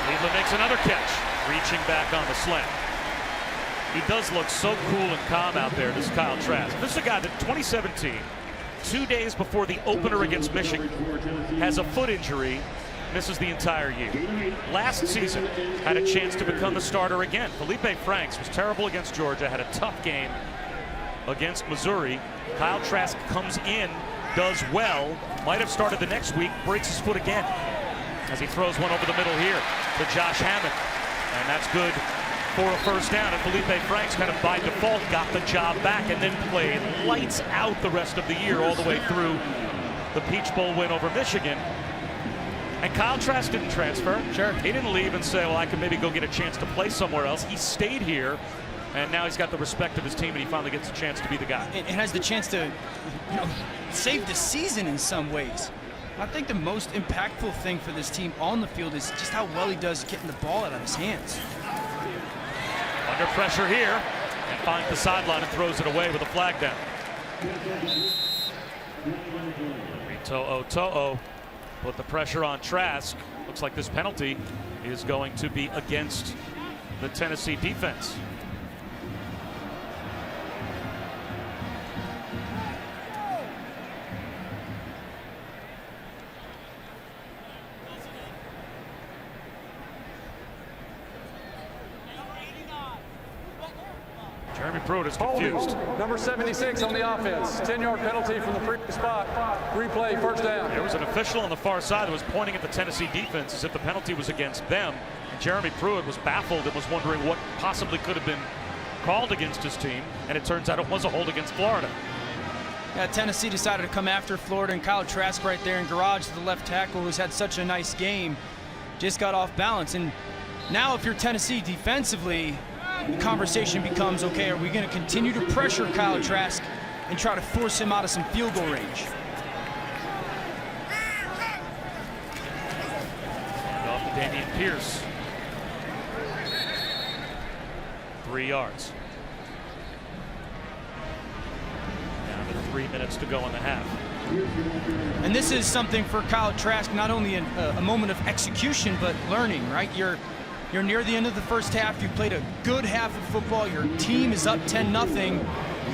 Cleveland makes another catch, reaching back on the slant. He does look so cool and calm out there, this Kyle Trask. This is a guy that 2017, 2 days before the opener against Michigan, has a foot injury, misses the entire year. Last season, had a chance to become the starter again. Felipe Franks was terrible against Georgia, had a tough game against Missouri. Kyle Trask comes in, does well, might have started the next week, breaks his foot again as he throws one over the middle here to Josh Hammond. And that's good for a first down. And Felipe Franks kind of by default got the job back and then played lights out the rest of the year all the way through the Peach Bowl win over Michigan. And Kyle Trask didn't transfer. Sure. He didn't leave and say, well, I can maybe go get a chance to play somewhere else. He stayed here, and now he's got the respect of his team, and he finally gets a chance to be the guy. And has the chance to, save the season in some ways. I think the most impactful thing for this team on the field is just how well he does getting the ball out of his hands. Under pressure here, and finds the sideline and throws it away with a flag down. To'o put the pressure on Trask. Looks like this penalty is going to be against the Tennessee defense. Jeremy Pruitt is confused. Number 76 on the offense. 10-yard penalty from the previous spot. Replay, first down. There was an official on the far side that was pointing at the Tennessee defense as if the penalty was against them. And Jeremy Pruitt was baffled and was wondering what possibly could have been called against his team. And it turns out it was a hold against Florida. Yeah, Tennessee decided to come after Florida, and Kyle Trask right there in garage, the left tackle, who's had such a nice game, just got off balance. And now if you're Tennessee defensively, the conversation becomes, okay, are we going to continue to pressure Kyle Trask and try to force him out of some field goal range? Off to Damian Pierce. 3 yards. Down to 3 minutes to go in the half. And this is something for Kyle Trask, not only a moment of execution, but learning, right? You're near the end of the first half. You played a good half of football. Your team is up 10-0.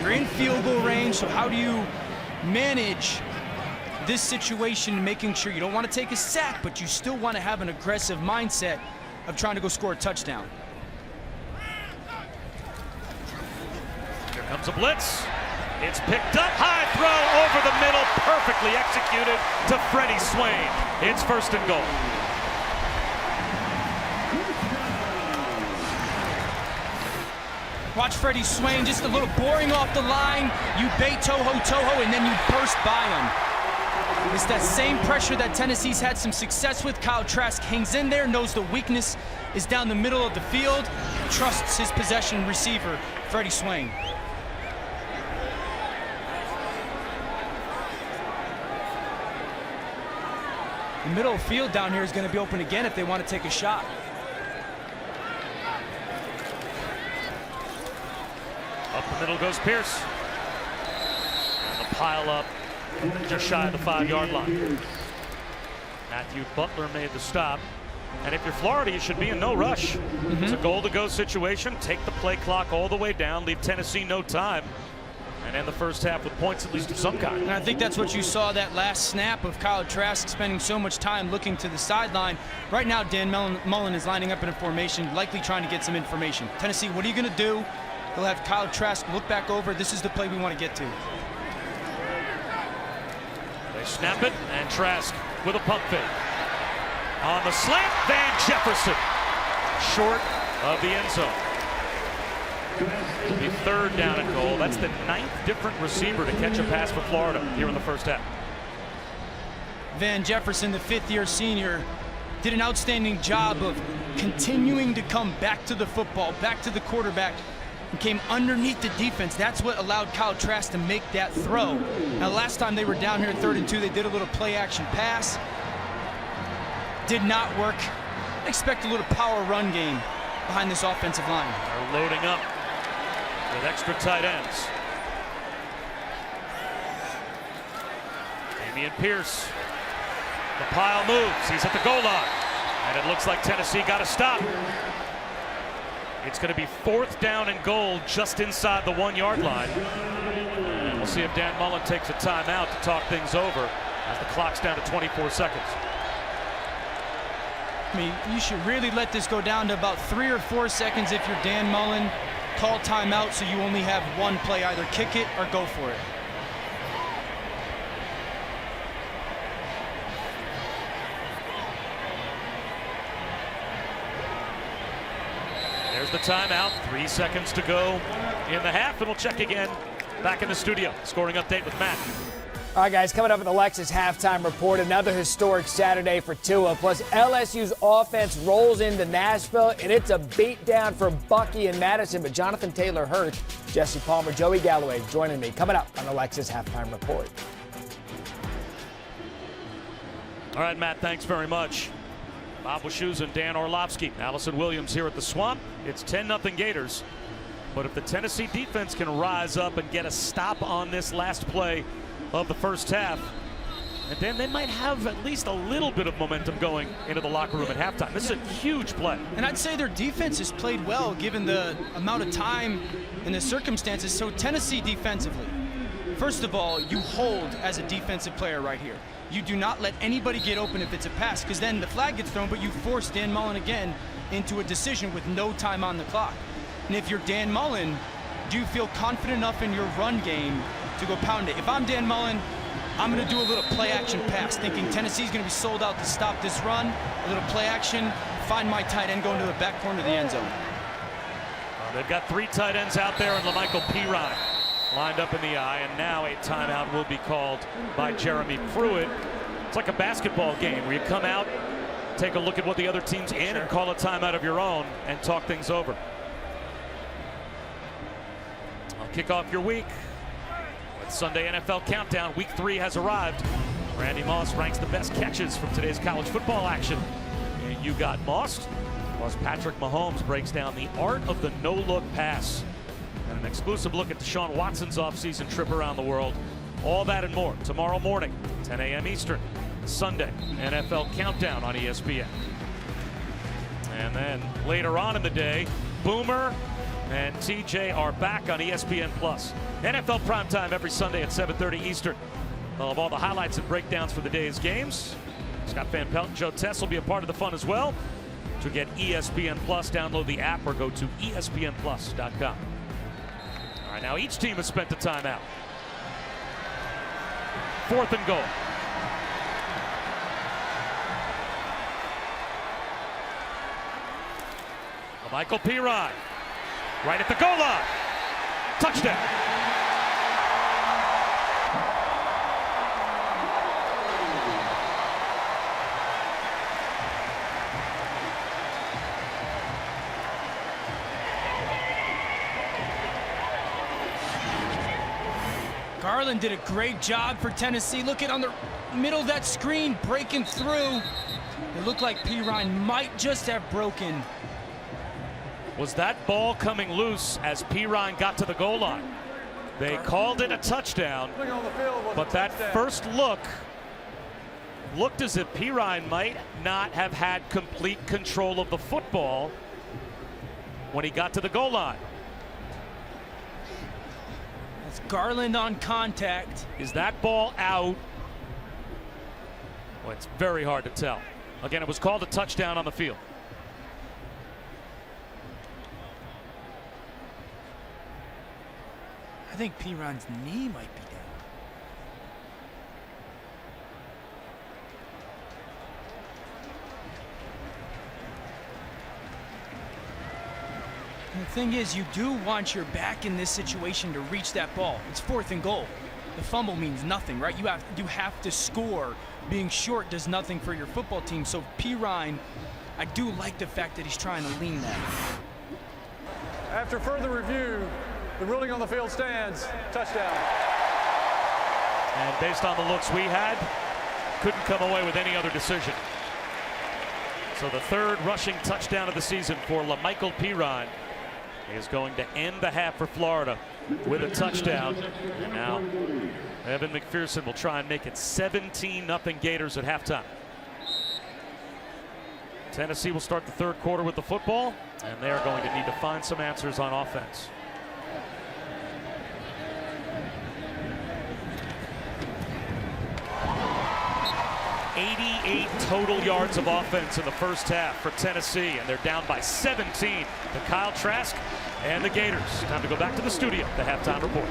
You're in field goal range. So how do you manage this situation, making sure you don't want to take a sack, but you still want to have an aggressive mindset of trying to go score a touchdown? Here comes a blitz. It's picked up. High throw over the middle. Perfectly executed to Freddie Swain. It's first and goal. Watch Freddie Swain, just a little boring off the line. You bait Toho, and then you burst by him. It's that same pressure that Tennessee's had some success with. Kyle Trask hangs in there, knows the weakness is down the middle of the field, trusts his possession receiver, Freddie Swain. The middle of the field down here is going to be open again if they want to take a shot. Up the middle goes Pierce. And the pile up just shy of the 5-yard line. Matthew Butler made the stop. And if you're Florida, you should be in no rush. It's a goal-to-go situation. Take the play clock all the way down. Leave Tennessee no time. And end the first half with points at least of some kind. And I think that's what you saw that last snap of Kyle Trask spending so much time looking to the sideline. Right now, Dan Mullen is lining up in a formation, likely trying to get some information. Tennessee, what are you going to do? He'll have Kyle Trask look back over. This is the play we want to get to. They snap it, and Trask with a pump fake. On the slant, Van Jefferson. Short of the end zone. It'll be third down and goal. That's the 9th different receiver to catch a pass for Florida here in the first half. Van Jefferson, the 5th-year senior, did an outstanding job of continuing to come back to the football, back to the quarterback, and came underneath the defense. That's what allowed Kyle Trask to make that throw. Now, last time they were down here 3rd and 2, they did a little play-action pass. Did not work. I expect a little power run game behind this offensive line. They're loading up with extra tight ends. Damian Pierce. The pile moves. He's at the goal line. And it looks like Tennessee got a stop. It's going to be 4th down and goal just inside the 1-yard line. We'll see if Dan Mullen takes a timeout to talk things over as the clock's down to 24 seconds. I mean, you should really let this go down to about 3 or 4 seconds if you're Dan Mullen. Call timeout so you only have one play, either kick it or go for it. There's the timeout. 3 seconds to go in the half, and we'll check again back in the studio. Scoring update with Matt. All right, guys, coming up with Alexa's halftime report. Another historic Saturday for Tua. Plus, LSU's offense rolls into Nashville, and it's a beatdown for Bucky and Madison. But Jonathan Taylor hurt. Jesse Palmer, Joey Galloway joining me. Coming up on Alexa's halftime report. All right, Matt, thanks very much. Bob Wischusen and Dan Orlovsky. Allison Williams here at the Swamp. It's 10-0 Gators. But if the Tennessee defense can rise up and get a stop on this last play of the first half, and then they might have at least a little bit of momentum going into the locker room at halftime. This is a huge play. And I'd say their defense has played well given the amount of time and the circumstances. So Tennessee defensively, first of all, you hold as a defensive player right here. You do not let anybody get open if it's a pass, because then the flag gets thrown, but you force Dan Mullen again into a decision with no time on the clock. And if you're Dan Mullen, do you feel confident enough in your run game to go pound it? If I'm Dan Mullen, I'm going to do a little play action pass, thinking Tennessee's going to be sold out to stop this run. A little play action, find my tight end, go into the back corner of the end zone. They've got 3 tight ends out there, and LaMichael Pirine lined up in the eye, and now a timeout will be called by Jeremy Pruitt. It's like a basketball game where you come out, take a look at what the other team's in, and call a timeout of your own and talk things over. I'll kick off your week with Sunday NFL Countdown. Week 3 has arrived. Randy Moss ranks the best catches from today's college football action. And you got Moss, plus Patrick Mahomes breaks down the art of the no-look pass. And an exclusive look at Deshaun Watson's offseason trip around the world. All that and more tomorrow morning, 10 a.m. Eastern. Sunday, NFL Countdown on ESPN. And then later on in the day, Boomer and TJ are back on ESPN+. NFL Primetime every Sunday at 7:30 Eastern. They'll have all the highlights and breakdowns for the day's games. Scott Van Pelt and Joe Tess will be a part of the fun as well. To get ESPN+, download the app or go to espnplus.com. All right, now each team has spent a timeout. 4th and goal. Michael Pirine, right at the goal line. Touchdown. Garland did a great job for Tennessee. Look at on the middle of that screen, breaking through. It looked like Pirine might just have broken. Was that ball coming loose as Pirine got to the goal line? They called it a touchdown, but that first look looked as if Pirine might not have had complete control of the football when he got to the goal line. That's Garland on contact. Is that ball out? Well, it's very hard to tell. Again, it was called a touchdown on the field. I think Pirine's knee might be down. And the thing is, you do want your back in this situation to reach that ball. It's 4th and goal. The fumble means nothing, right? You have to score. Being short does nothing for your football team. So Pirine, I do like the fact that he's trying to lean that. After further review, the ruling on the field stands. Touchdown. And based on the looks we had, couldn't come away with any other decision. So the 3rd rushing touchdown of the season for LaMichael Pirine is going to end the half for Florida with a touchdown. And now Evan McPherson will try and make it 17-0 Gators at halftime. Tennessee will start the 3rd quarter with the football, and they're going to need to find some answers on offense. .88 total yards of offense in the first half for Tennessee, and they're down by 17 to Kyle Trask and the Gators. Time to go back to the studio, the halftime report.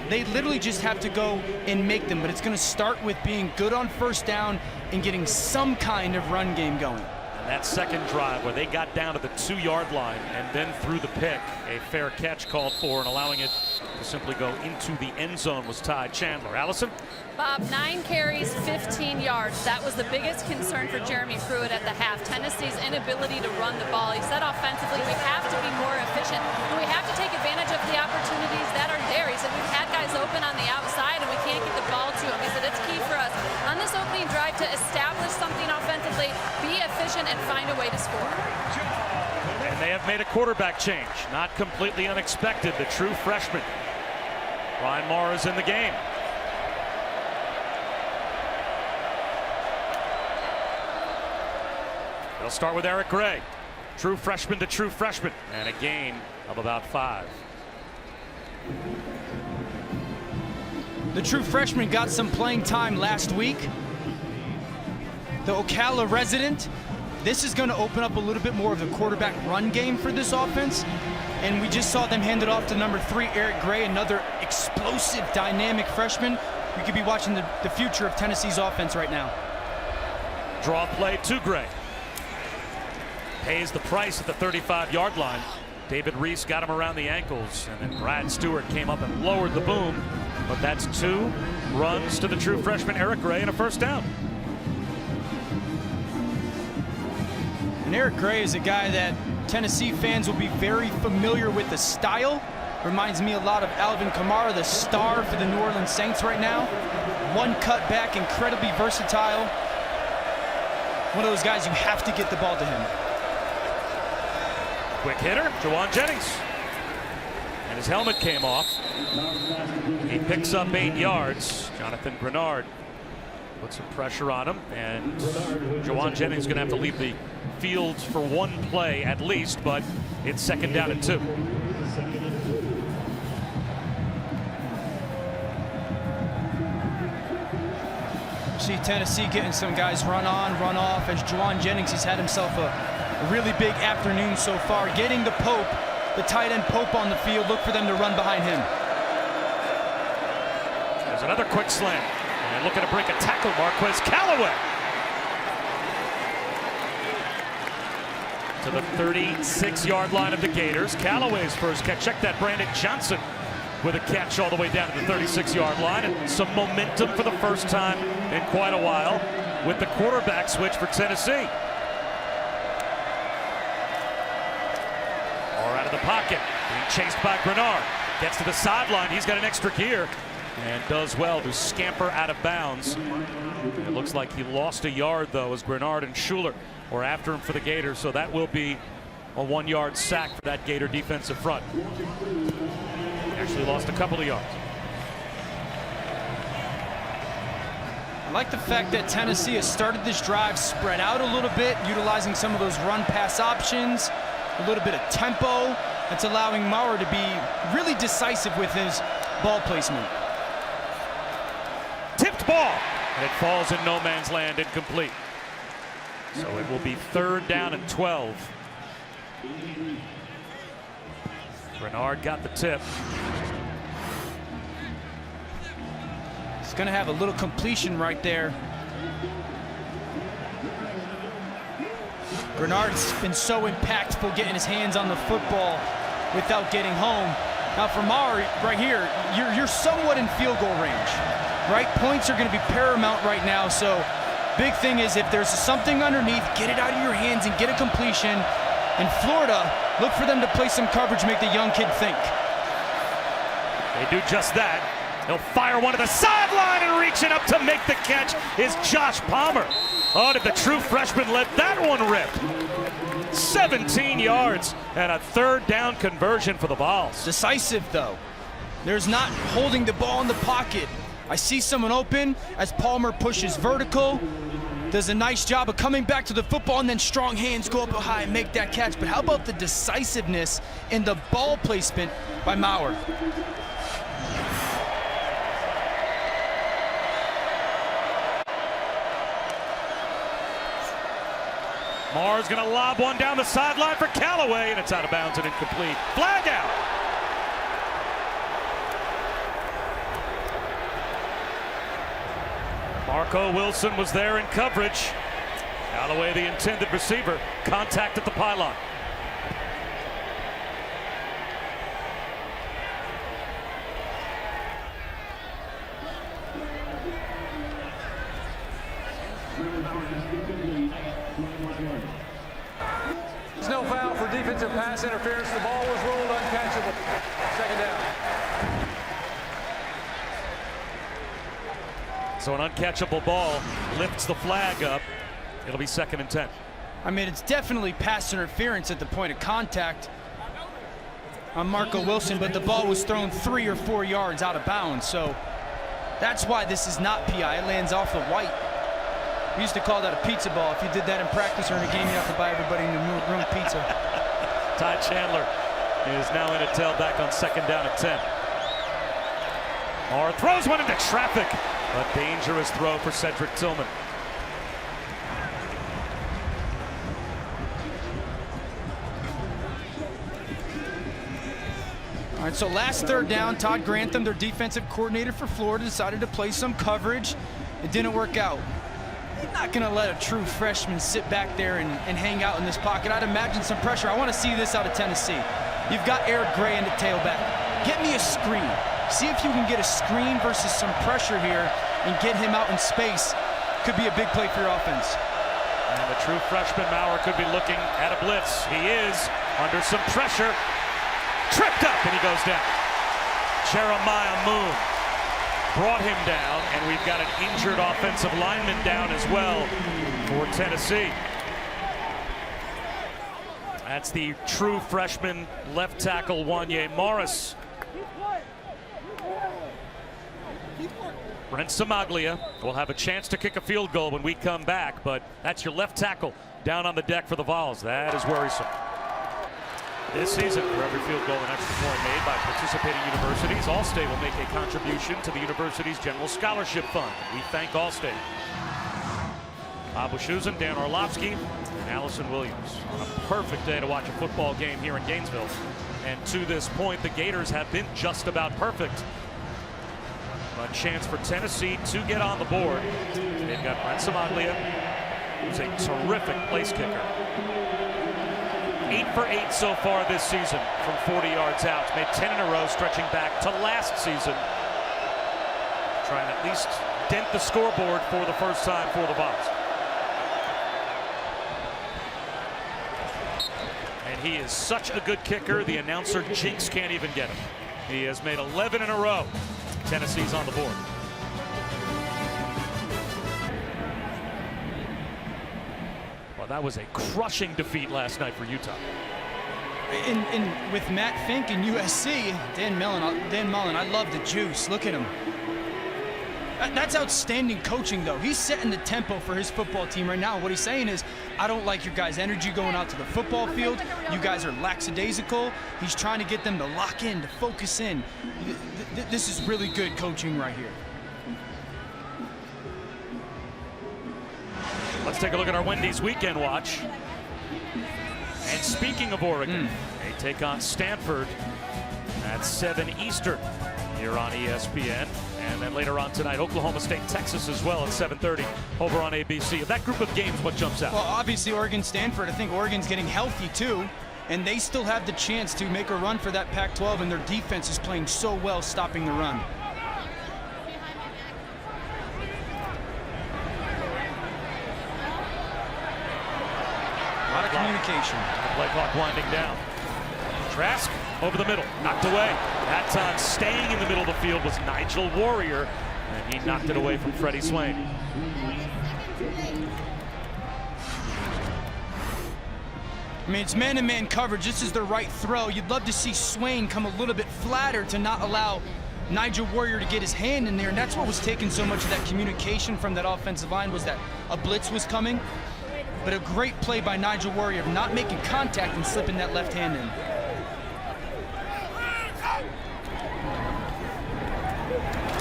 They literally just have to go and make them, but it's going to start with being good on first down and getting some kind of run game going. And that second drive where they got down to the 2-yard line and then threw the pick, a fair catch called for, and allowing it to simply go into the end zone was Ty Chandler. Allison? Bob, 9 carries, 15 yards. That was the biggest concern for Jeremy Pruitt at the half. Tennessee's inability to run the ball. He said offensively, we have to be more efficient, and we have to take advantage of the opportunities that are there. He said we've had guys open on the outside, and we can't get the ball to them. He said it's key for us on this opening drive to establish something offensively, be efficient, and find a way to score. And they have made a quarterback change. Not completely unexpected. The true freshman, Ryan Maher, is in the game. They'll start with Eric Gray. True freshman to true freshman. And a gain of about 5. The true freshman got some playing time last week. The Ocala resident. This is going to open up a little bit more of the quarterback run game for this offense. And we just saw them hand it off to number 3, Eric Gray, another explosive, dynamic freshman. We could be watching the future of Tennessee's offense right now. Draw play to Gray. Pays the price at the 35-yard line. David Reese got him around the ankles, and then Brad Stewart came up and lowered the boom. But that's 2 runs to the true freshman Eric Gray and a first down. And Eric Gray is a guy that Tennessee fans will be very familiar with the style. Reminds me a lot of Alvin Kamara, the star for the New Orleans Saints right now. One cut back, incredibly versatile. One of those guys you have to get the ball to him. Quick hitter, Juwan Jennings. And his helmet came off. He picks up 8 yards. Jonathan Grenard put some pressure on him, and Juwan Jennings is going to have to leave the field for 1 play at least, but it's second down and 2. See Tennessee getting some guys run on, run off, as Juwan Jennings has had himself a really big afternoon so far. Getting the Pope, the tight end Pope on the field. Look for them to run behind him. There's another quick slant. And looking to break a tackle, Marquez Callaway. To the 36-yard line of the Gators. Callaway's first catch. Check that, Brandon Johnson with a catch all the way down to the 36-yard line. And some momentum for the first time in quite a while with the quarterback switch for Tennessee. Or out of the pocket, being chased by Grenard. Gets to the sideline. He's got an extra gear and does well to scamper out of bounds. It looks like he lost a yard, though, as Grenard and Schuler were after him for the Gators. So that will be a 1-yard sack for that Gator defensive front. Actually lost a couple of yards. I like the fact that Tennessee has started this drive spread out a little bit, utilizing some of those run-pass options, a little bit of tempo. That's allowing Maher to be really decisive with his ball placement. Tipped ball, and it falls in no man's land, incomplete. So it will be 3rd down and 12. Grenard got the tip. He's going to have a little completion right there. Grenard's been so impactful getting his hands on the football without getting home. Now for Maher, right here, you're somewhat in field goal range, right? Points are going to be paramount right now, so big thing is if there's something underneath, get it out of your hands and get a completion. In Florida, look for them to play some coverage, make the young kid think. They do just that. He'll fire one to the sideline, and reaching up to make the catch is Josh Palmer. Oh, did the true freshman let that one rip? 17 yards and a 3rd down conversion for the Vols. Decisive, though. There's not holding the ball in the pocket. I see someone open as Palmer pushes vertical. Does a nice job of coming back to the football, and then strong hands go up high and make that catch. But how about the decisiveness in the ball placement by Maher? Maher's going to lob one down the sideline for Callaway, and it's out of bounds and incomplete. Flag out. Marco Wilson was there in coverage. Galloway, the intended receiver, contact at the pylon. There's no foul for defensive pass interference. The ball was ruled uncatchable. Second down. So an uncatchable ball lifts the flag up. It'll be 2nd and 10. I mean, it's definitely pass interference at the point of contact on Marco Wilson, but the ball was thrown 3 or 4 yards out of bounds, so that's why this is not PI. It lands off the white. We used to call that a pizza ball. If you did that in practice or in a game, you have to buy everybody in the room pizza. Ty Chandler is now in a tailback on 2nd down and 10. Or throws one into traffic. A dangerous throw for Cedric Tillman. All right, so last 3rd down, Todd Grantham, their defensive coordinator for Florida, decided to play some coverage. It didn't work out. You're not going to let a true freshman sit back there and hang out in this pocket. I'd imagine some pressure. I want to see this out of Tennessee. You've got Eric Gray in the tailback. Get me a screen. See if you can get a screen versus some pressure here and get him out in space. Could be a big play for your offense. And the true freshman Maurer could be looking at a blitz. He is under some pressure. Tripped up, and he goes down. Jeremiah Moon brought him down, and we've got an injured offensive lineman down as well for Tennessee. That's the true freshman left tackle, Wanye Morris. Brent Samaglia will have a chance to kick a field goal when we come back, but that's your left tackle down on the deck for the Vols. That is worrisome. This season, for every field goal and extra point made by participating universities, Allstate will make a contribution to the university's General Scholarship Fund. We thank Allstate. Bob Wischusen, Dan Orlovsky, and Allison Williams. On a perfect day to watch a football game here in Gainesville. And to this point, the Gators have been just about perfect. A chance for Tennessee to get on the board. They've got Brent Samaglia, who's a terrific place kicker. 8 for 8 so far this season from 40 yards out. Made 10 in a row, stretching back to last season. Trying to at least dent the scoreboard for the first time for the Vols. And he is such a good kicker, the announcer jinx can't even get him. He has made 11 in a row. Tennessee's on the board. Well, that was a crushing defeat last night for Utah. With Matt Fink and USC, Dan Mullen, I love the juice. Look at him. That's outstanding coaching, though. He's setting the tempo for his football team right now. What he's saying is, I don't like your guys' energy going out to the football field. You guys are lackadaisical. He's trying to get them to lock in, to focus in. This is really good coaching right here. Let's take a look at our Wendy's Weekend Watch. And speaking of Oregon, they take on Stanford at 7 Eastern here on ESPN. And then later on tonight, Oklahoma State, Texas as well at 7:30 over on ABC. Of that group of games, what jumps out? Well, obviously Oregon, Stanford. I think Oregon's getting healthy too, and they still have the chance to make a run for that Pac-12, and their defense is playing so well stopping the run. A lot of communication. Play clock winding down. Trask over the middle, knocked away. That time staying in the middle of the field was Nigel Warrior, and he knocked it away from Freddie Swain. I mean, it's man-to-man coverage. This is the right throw. You'd love to see Swain come a little bit flatter to not allow Nigel Warrior to get his hand in there, and that's what was taking so much of that communication from that offensive line, was that a blitz was coming. But a great play by Nigel Warrior of not making contact and slipping that left hand in.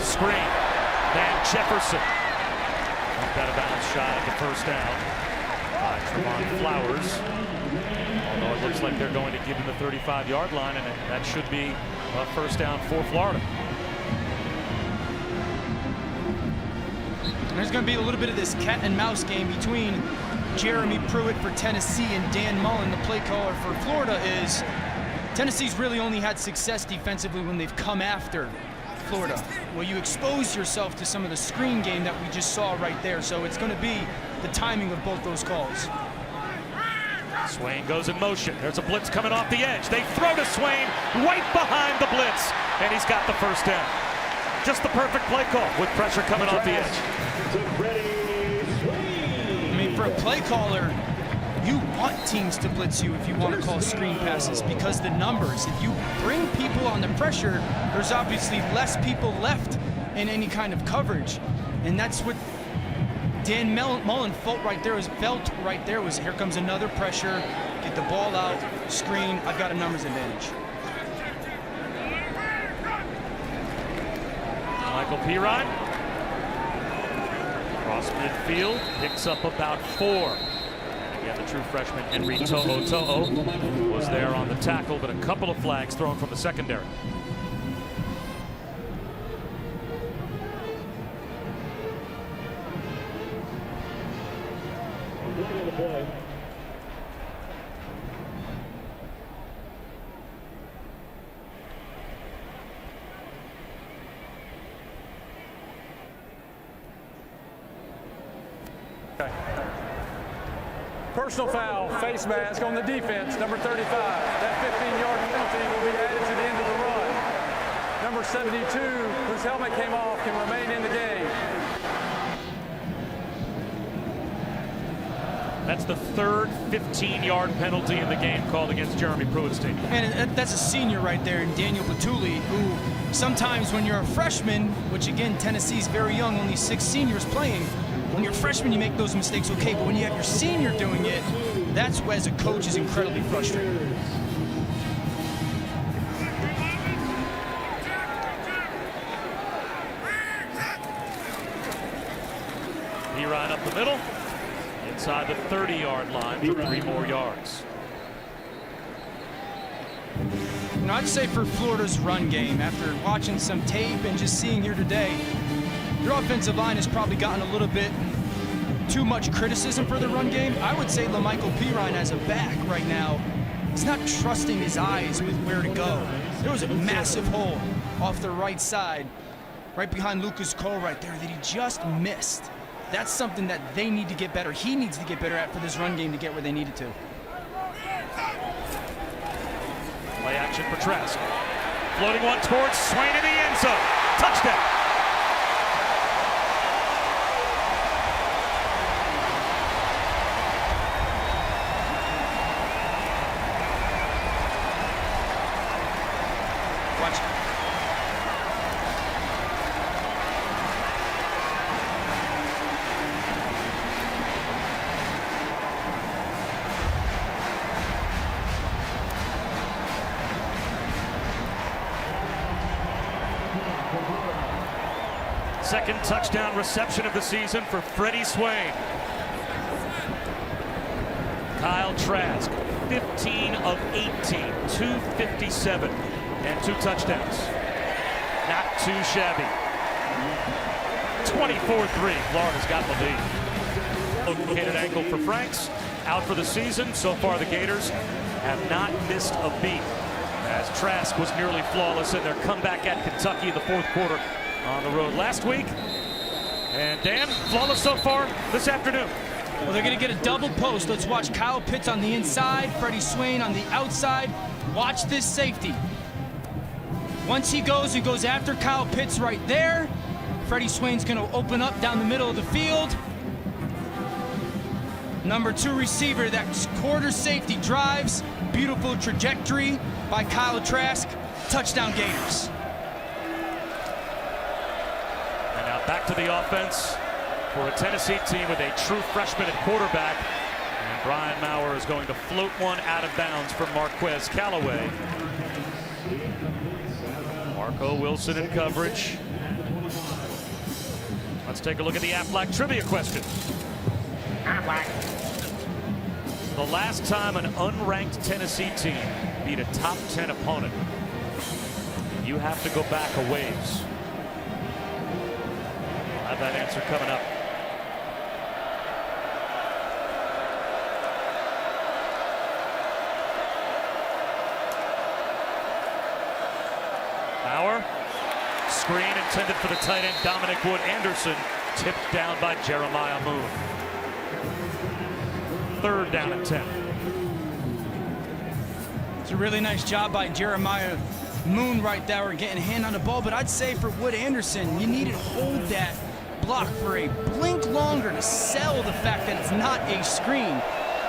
Screen. Van Jefferson. Got a bounce shot at the first down by Trevon Flowers. Although it looks like they're going to give him the 35-yard line, and that should be a first down for Florida. There's going to be a little bit of this cat and mouse game between Jeremy Pruitt for Tennessee and Dan Mullen, the play caller for Florida, is Tennessee's really only had success defensively when they've come after Florida. Well, you expose yourself to some of the screen game that we just saw right there, so it's going to be the timing of both those calls. Swain goes in motion. There's a blitz coming off the edge. They throw to Swain right behind the blitz, and he's got the first down. Just the perfect play call with pressure coming off the edge. I mean, for a play caller, you want teams to blitz you if you want to call screen passes because the numbers. If you bring people under pressure, there's obviously less people left in any kind of coverage, and that's what Dan Mullen felt right there. Was here comes another pressure, get the ball out, screen. I've got a numbers advantage. Michael Piron, cross midfield, picks up about 4. And again, the true freshman Henry To'o was there on the tackle, but a couple of flags thrown from the secondary. Personal foul, face mask on the defense, number 35. That 15-yard penalty will be added to the end of the run. Number 72, whose helmet came off, can remain in the game. That's the third 15-yard penalty in the game called against Jeremy Pruitt's team. And that's a senior right there in Daniel Batuli, who sometimes when you're a freshman, which again, Tennessee's very young, only 6 seniors playing, when you're a freshman, you make those mistakes, okay, but when you have your senior doing it, that's where, as a coach, is incredibly frustrating. Piron up the middle, inside the 30-yard line for 3 more yards. You know, I'd say for Florida's run game, after watching some tape and just seeing here today, your offensive line has probably gotten a little bit too much criticism for the run game. I would say LaMichael Piron as a back right now, he's not trusting his eyes with where to go. There was a massive hole off the right side, right behind Lucas Cole right there that he just missed. That's something that they need to get better. He needs to get better at for this run game to get where they need it to. Play action for Trask. Floating one towards Swain in the end zone. Touchdown. Watch. Second touchdown reception of the season for Freddie Swain. Kyle Trask, 15 of 18, 257, and 2 touchdowns. Not too shabby. 24-3, Florida's got the lead. Located ankle for Franks, out for the season. So far the Gators have not missed a beat, as Trask was nearly flawless in their comeback at Kentucky in the 4th quarter on the road last week. And Dan, flawless so far this afternoon. Well, they're going to get a double post. Let's watch Kyle Pitts on the inside, Freddie Swain on the outside. Watch this safety. Once he goes after Kyle Pitts right there. Freddie Swain's going to open up down the middle of the field. Number 2 receiver, that quarter safety drives. Beautiful trajectory by Kyle Trask. Touchdown Gators. And now back to the offense for a Tennessee team with a true freshman at quarterback. And Brian Maurer is going to float one out of bounds for Marquez Callaway. Marco Wilson in coverage. Let's take a look at the Aflac trivia question. The last time an unranked Tennessee team beat a top 10 opponent, you have to go back a ways. I'll have that answer coming up. Screen intended for the tight end Dominic Wood-Anderson, tipped down by Jeremiah Moon. 3rd down and 10. It's a really nice job by Jeremiah Moon right there. We're getting a hand on the ball, but I'd say for Wood-Anderson, you need to hold that block for a blink longer to sell the fact that it's not a screen.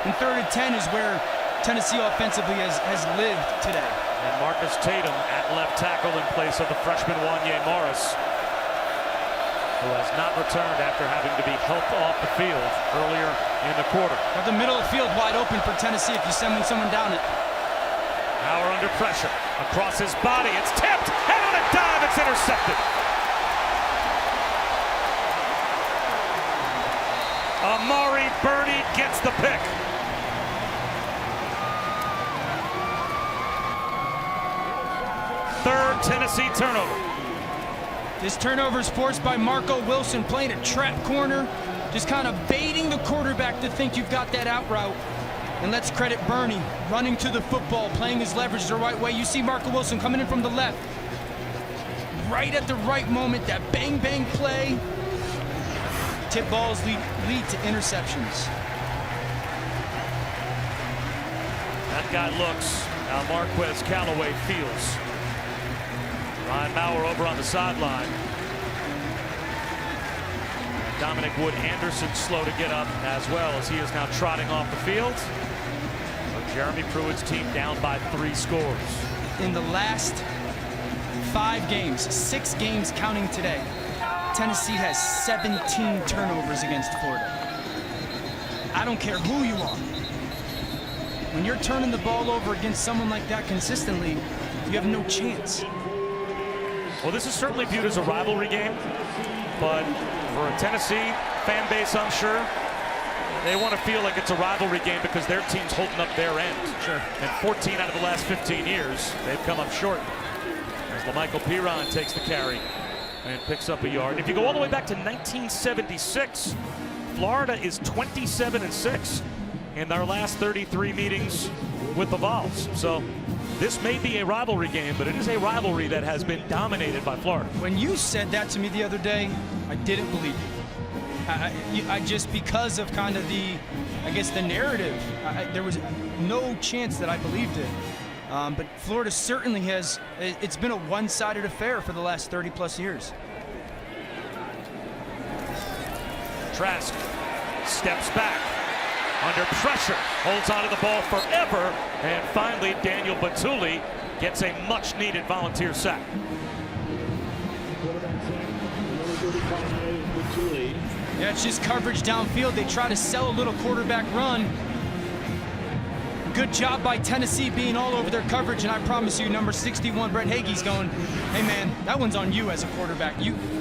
And 3rd and 10 is where Tennessee offensively has lived today. And Marcus Tatum at left tackle in place of the freshman Wanye Morris, who has not returned after having to be helped off the field earlier in the quarter. Got the middle of the field wide open for Tennessee if you send someone down it. Power under pressure. Across his body, it's tipped, and on a dive, it's intercepted. Amari Burney gets the pick. Third Tennessee turnover. This turnover is forced by Marco Wilson playing a trap corner, just kind of baiting the quarterback to think you've got that out route. And let's credit Burney running to the football, playing his leverage the right way. You see Marco Wilson coming in from the left. Right at the right moment, that bang bang play. Tip balls lead to interceptions. That guy looks. Now Marquez Callaway feels. Ryan Maurer over on the sideline. Dominic Wood-Anderson slow to get up as well as he is now trotting off the field. So Jeremy Pruitt's team down by 3 scores. In the last 5 games, 6 games counting today, Tennessee has 17 turnovers against Florida. I don't care who you are. When you're turning the ball over against someone like that consistently, you have no chance. Well, this is certainly viewed as a rivalry game, but for a Tennessee fan base, I'm sure, they want to feel like it's a rivalry game because their team's holding up their end. Sure. And 14 out of the last 15 years, they've come up short. As LaMichael Piron takes the carry and picks up a yard. If you go all the way back to 1976, Florida is 27-6 in their last 33 meetings with the Vols. So this may be a rivalry game, but it is a rivalry that has been dominated by Florida. When you said that to me the other day, I didn't believe you. I just, because of kind of the, I guess, the narrative, there was no chance that I believed it. But Florida certainly has, it's been a one-sided affair for the last 30-plus years. Trask steps back under pressure, holds onto the ball forever, and finally Daniel Batuli gets a much-needed volunteer sack. Yeah, it's just coverage downfield. They try to sell a little quarterback run. Good job by Tennessee being all over their coverage, and I promise you, number 61, Brett Hagee's going, hey man, that one's on you as a quarterback.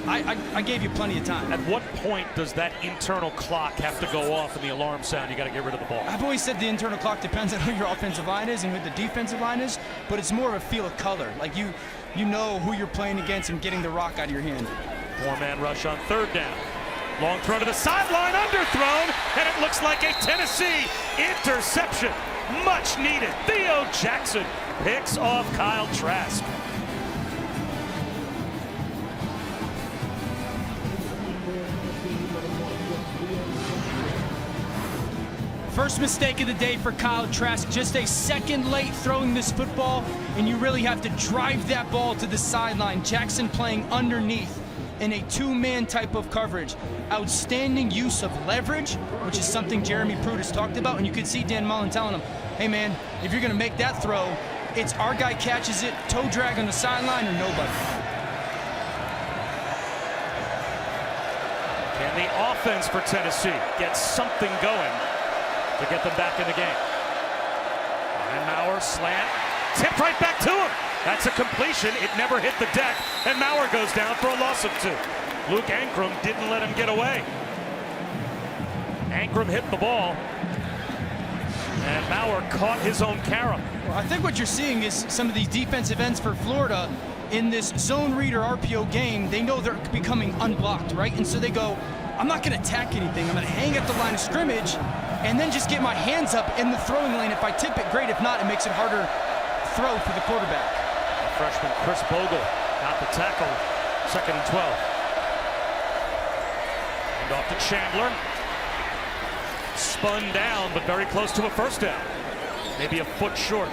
I gave you plenty of time. At what point does that internal clock have to go off and the alarm sound? You got to get rid of the ball. I've always said the internal clock depends on who your offensive line is and who the defensive line is, but it's more of a feel of color. Like you know who you're playing against and getting the rock out of your hand. 4-man rush on 3rd down. Long throw to the sideline, underthrown, and it looks like a Tennessee interception. Much needed. Theo Jackson picks off Kyle Trask. First mistake of the day for Kyle Trask. Just a second late throwing this football, and you really have to drive that ball to the sideline. Jackson playing underneath in a 2-man type of coverage. Outstanding use of leverage, which is something Jeremy Pruitt has talked about, and you can see Dan Mullen telling him, hey man, if you're gonna make that throw, it's our guy catches it, toe drag on the sideline, or nobody. Can the offense for Tennessee get something going to get them back in the game? And Maurer slant, tipped right back to him. That's a completion. It never hit the deck, and Maurer goes down for a loss of 2. Luke Ankrum didn't let him get away. Ankrum hit the ball, and Maurer caught his own carom. Well, I think what you're seeing is some of these defensive ends for Florida in this zone read or RPO game, they know they're becoming unblocked, right? And so they go, I'm not going to attack anything. I'm going to hang at the line of scrimmage and then just get my hands up in the throwing lane. If I tip it, great. If not, it makes it harder throw for the quarterback. Freshman Chris Bogle got the tackle, 2nd and 12. And off to Chandler. Spun down, but very close to a first down. Maybe a foot short.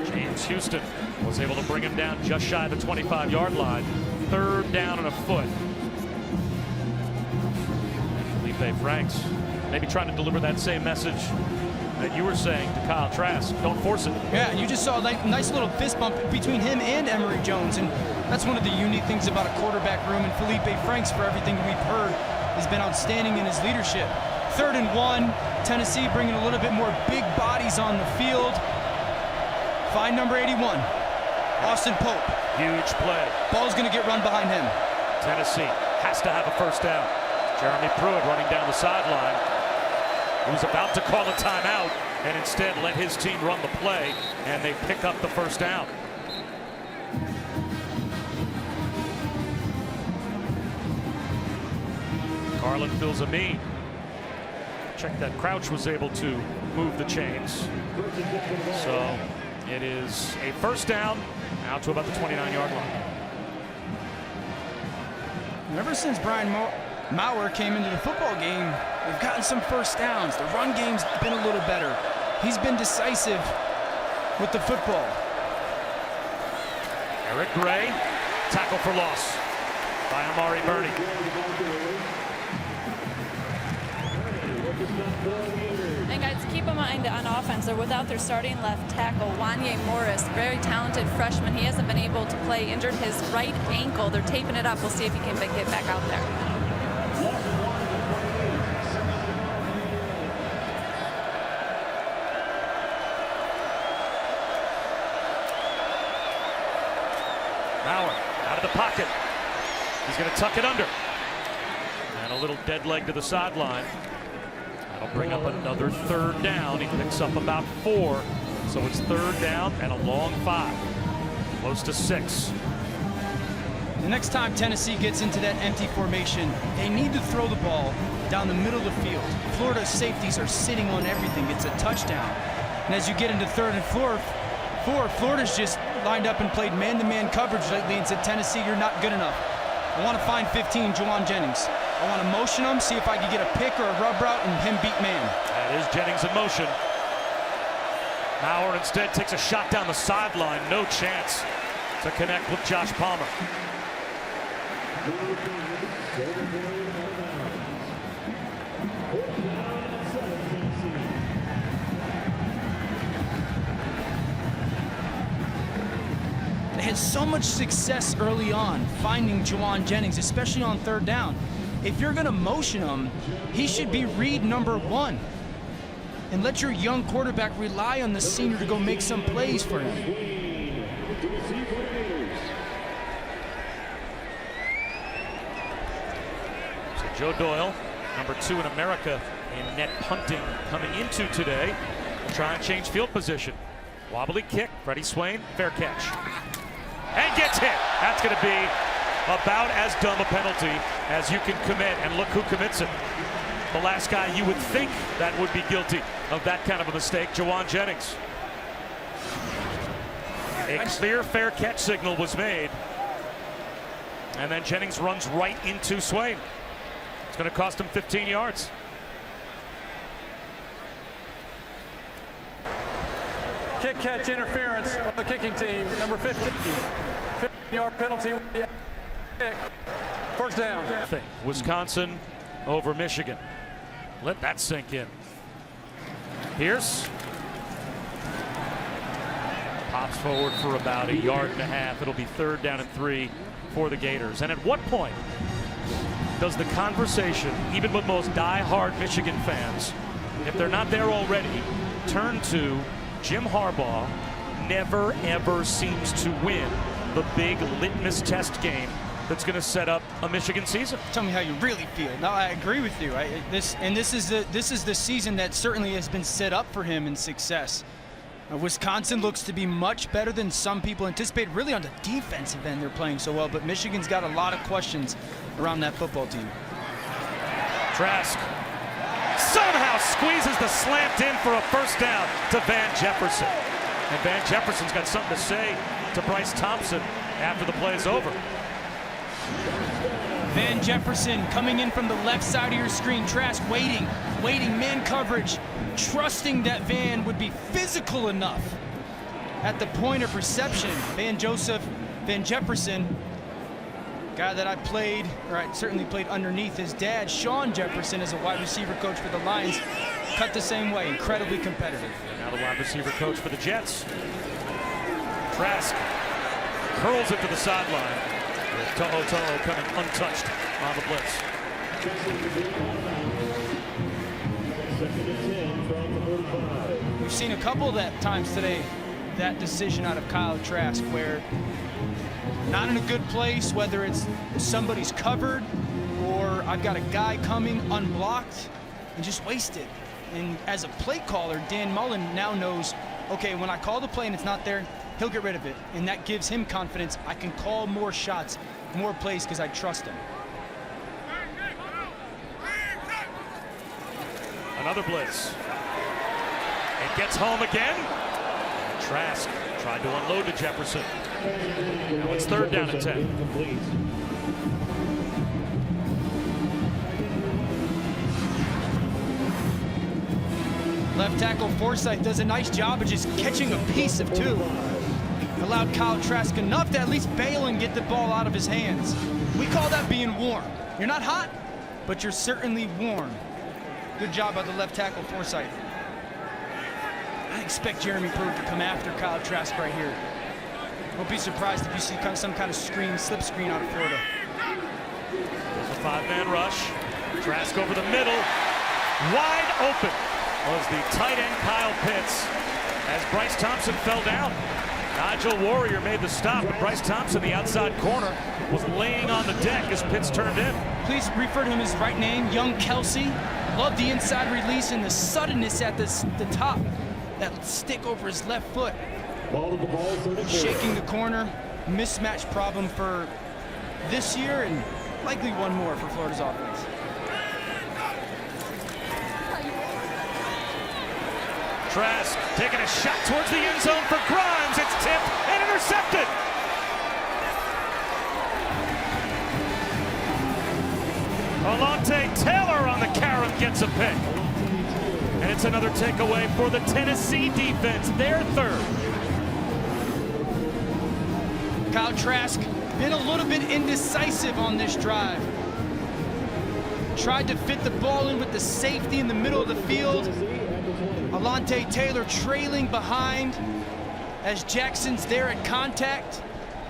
James Houston was able to bring him down just shy of the 25-yard line. 3rd down and a foot. Felipe Franks maybe trying to deliver that same message that you were saying to Kyle Trask. Don't force it. Yeah, and you just saw a nice little fist bump between him and Emory Jones, and that's one of the unique things about a quarterback room. And Felipe Franks, for everything we've heard, has been outstanding in his leadership. 3rd and 1, Tennessee bringing a little bit more big bodies on the field. Find number 81, Austin Pope. Huge play. Ball's going to get run behind him. Tennessee has to have a first down. Jeremy Pruitt running down the sideline. He was about to call a timeout and instead let his team run the play, and they pick up the first down. Carlin Filsaime. Check that Crouch was able to move the chains. So it is a first down out to about the 29-yard line. Ever since Brian Maurer came into the football game, we've gotten some first downs. The run game's been a little better. He's been decisive with the football. Eric Gray, tackle for loss by Amari Burney. And guys, keep in mind on offense, they're without their starting left tackle, Wanye Morris, very talented freshman. He hasn't been able to play, injured his right ankle. They're taping it up. We'll see if he can get back out there. Maurer out of the pocket. He's going to tuck it under. And a little dead leg to the sideline. That'll bring up another 3rd down. He picks up about 4. So it's 3rd down and a long 5. Close to 6. The next time Tennessee gets into that empty formation, they need to throw the ball down the middle of the field. Florida's safeties are sitting on everything. It's a touchdown. And as you get into 3rd and 4, Florida's just lined up and played man-to-man coverage lately and said, Tennessee, you're not good enough. I want to find 15, Juwan Jennings. I want to motion him, see if I can get a pick or a rub route and him beat man. That is Jennings in motion. Maurer instead takes a shot down the sideline. No chance to connect with Josh Palmer. They had so much success early on finding Juwan Jennings, especially on 3rd down. If you're going to motion him, he should be read number 1. And let your young quarterback rely on the senior to go make some plays for him. So Joe Doyle, number 2 in America in net punting, coming into today. Try and change field position. Wobbly kick, Freddie Swain, fair catch. And gets hit. That's going to be about as dumb a penalty as you can commit, and look who commits it. The last guy you would think that would be guilty of that kind of a mistake, Juwan Jennings. A clear fair catch signal was made, and then Jennings runs right into Swain. It's going to cost him 15 yards. Kick catch interference on the kicking team, number 15. 15-yard penalty. Kick. First down. Wisconsin over Michigan. Let that sink in. Pierce pops forward for about 1.5 yards. It'll be 3rd down and 3 for the Gators. And at what point does the conversation, even with most die-hard Michigan fans, if they're not there already, turn to Jim Harbaugh never ever seems to win the big litmus test game that's going to set up a Michigan season? Tell me how you really feel. No, I agree with you. This is the season that certainly has been set up for him in success. Wisconsin looks to be much better than some people anticipated. Really on the defensive end, they're playing so well, but Michigan's got a lot of questions around that football team. Trask somehow squeezes the slant in for a first down to Van Jefferson. And Van Jefferson's got something to say to Bryce Thompson after the play is over. Van Jefferson coming in from the left side of your screen. Trask waiting, man coverage, trusting that Van would be physical enough at the point of reception. Van Jefferson, guy that I certainly played underneath his dad, Sean Jefferson, as a wide receiver coach for the Lions, cut the same way, incredibly competitive. Now the wide receiver coach for the Jets. Trask curls it to the sideline. Toho coming untouched on the blitz. We've seen a couple of that times today, that decision out of Kyle Trask, where not in a good place, whether it's somebody's covered or I've got a guy coming unblocked, and just waste it. And as a play caller, Dan Mullen now knows, okay, when I call the play and it's not there, he'll get rid of it. And that gives him confidence. I can call more shots, more plays, because I trust him. Another blitz. It gets home again. Trask tried to unload to Jefferson. Now it's 3rd down and 10. Left tackle Forsythe does a nice job of just catching a piece of two. Allowed Kyle Trask enough to at least bail and get the ball out of his hands. We call that being warm. You're not hot, but you're certainly warm. Good job by the left tackle Forsythe. I expect Jeremy Pruitt to come after Kyle Trask right here. Won't be surprised if you see some kind of slip screen out of Florida. There's a 5-man rush. Trask over the middle. Wide open was the tight end Kyle Pitts as Bryce Thompson fell down. Nigel Warrior made the stop, but Bryce Thompson, the outside corner, was laying on the deck as Pitts turned in. Please refer to him as right name, Young Kelsey. Love the inside release and the suddenness at the top. That stick over his left foot. Shaking the corner. Mismatch problem for this year and likely one more for Florida's offense. Trask taking a shot towards the end zone for Grimes. It's tipped and intercepted. Alontae Taylor on the carry gets a pick. And it's another takeaway for the Tennessee defense, their 3rd. Kyle Trask been a little bit indecisive on this drive. Tried to fit the ball in with the safety in the middle of the field. Alontae Taylor trailing behind as Jackson's there at contact.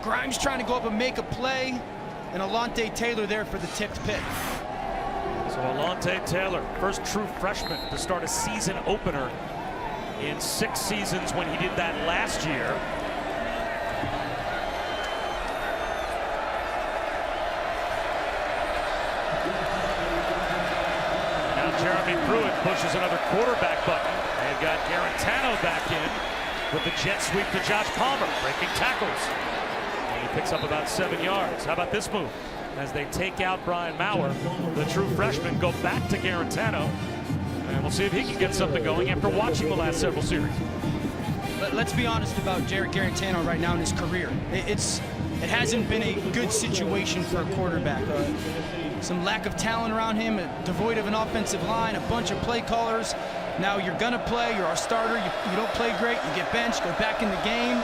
Grimes trying to go up and make a play, and Alontae Taylor there for the tipped pick. So Alontae Taylor, first true freshman to start a season opener in 6 seasons when he did that last year. Now Jeremy Pruitt pushes another quarterback button. They've got Garantano back in with the jet sweep to Josh Palmer, breaking tackles. And he picks up about 7 yards. How about this move? As they take out Brian Maurer, the true freshman, go back to Garantano. And we'll see if he can get something going after watching the last several series. Let's be honest about Jarrett Garantano right now in his career. It hasn't been a good situation for a quarterback. Some lack of talent around him, devoid of an offensive line, a bunch of play callers. Now you're gonna play, you're our starter, you don't play great, you get benched, go back in the game.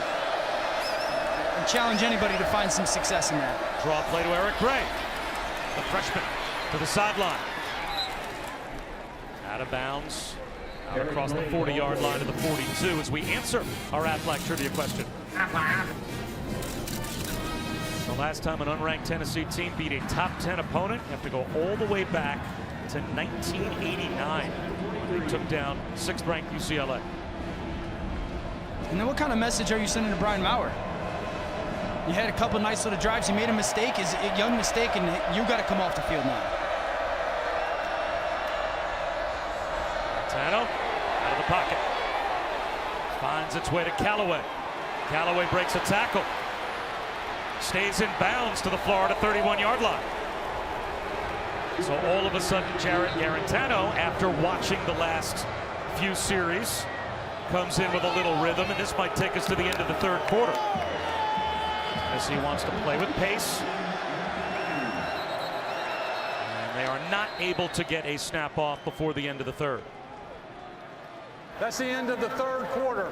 And challenge anybody to find some success in that. Draw play to Eric Gray, the freshman, to the sideline. Out of bounds, out across the 40-yard line to the 42 as we answer our Aflac trivia question. The last time an unranked Tennessee team beat a top 10 opponent, you have to go all the way back to 1989. They took down 6th ranked UCLA. And then what kind of message are you sending to Brian Maurer? You had a couple nice little drives, you made a mistake, is a young mistake, and you got to come off the field now. Tano out of the pocket. Finds its way to Callaway. Callaway breaks a tackle. Stays in bounds to the Florida 31-yard line. So all of a sudden, Jarrett Garantano, after watching the last few series, comes in with a little rhythm, and this might take us to the end of the 3rd quarter. As he wants to play with pace. are not able to get a snap off before the end of the third. That's the end of the third quarter.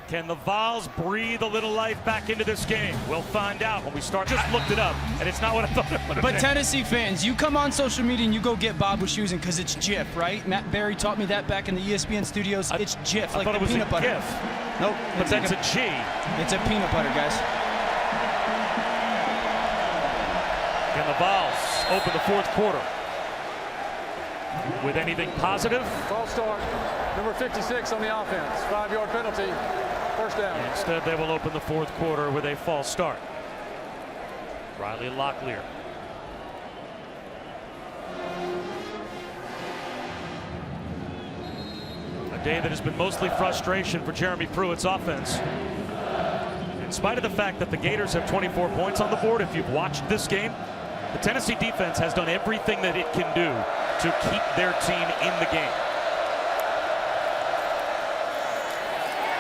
Can the Vols breathe a little life back into this game? We'll find out when we start. Just looked it up, and it's not what I thought it would have But been. Tennessee fans, you come on social media and you go get Bob Wischusen because it's Jif, right? Matt Berry taught me that back in the ESPN studios. It's Jif, I like thought the it was peanut a butter. GIF. Nope. But It's that's like a G. It's a peanut butter, guys. Can the Vols open the fourth quarter with anything positive? False start. Number 56 on the offense. 5-yard penalty. First down. Instead, they will open the fourth quarter with a false start. Riley Locklear. A day that has been mostly frustration for Jeremy Pruitt's offense. In spite of the fact that the Gators have 24 points on the board, if you've watched this game, the Tennessee defense has done everything that it can do to keep their team in the game.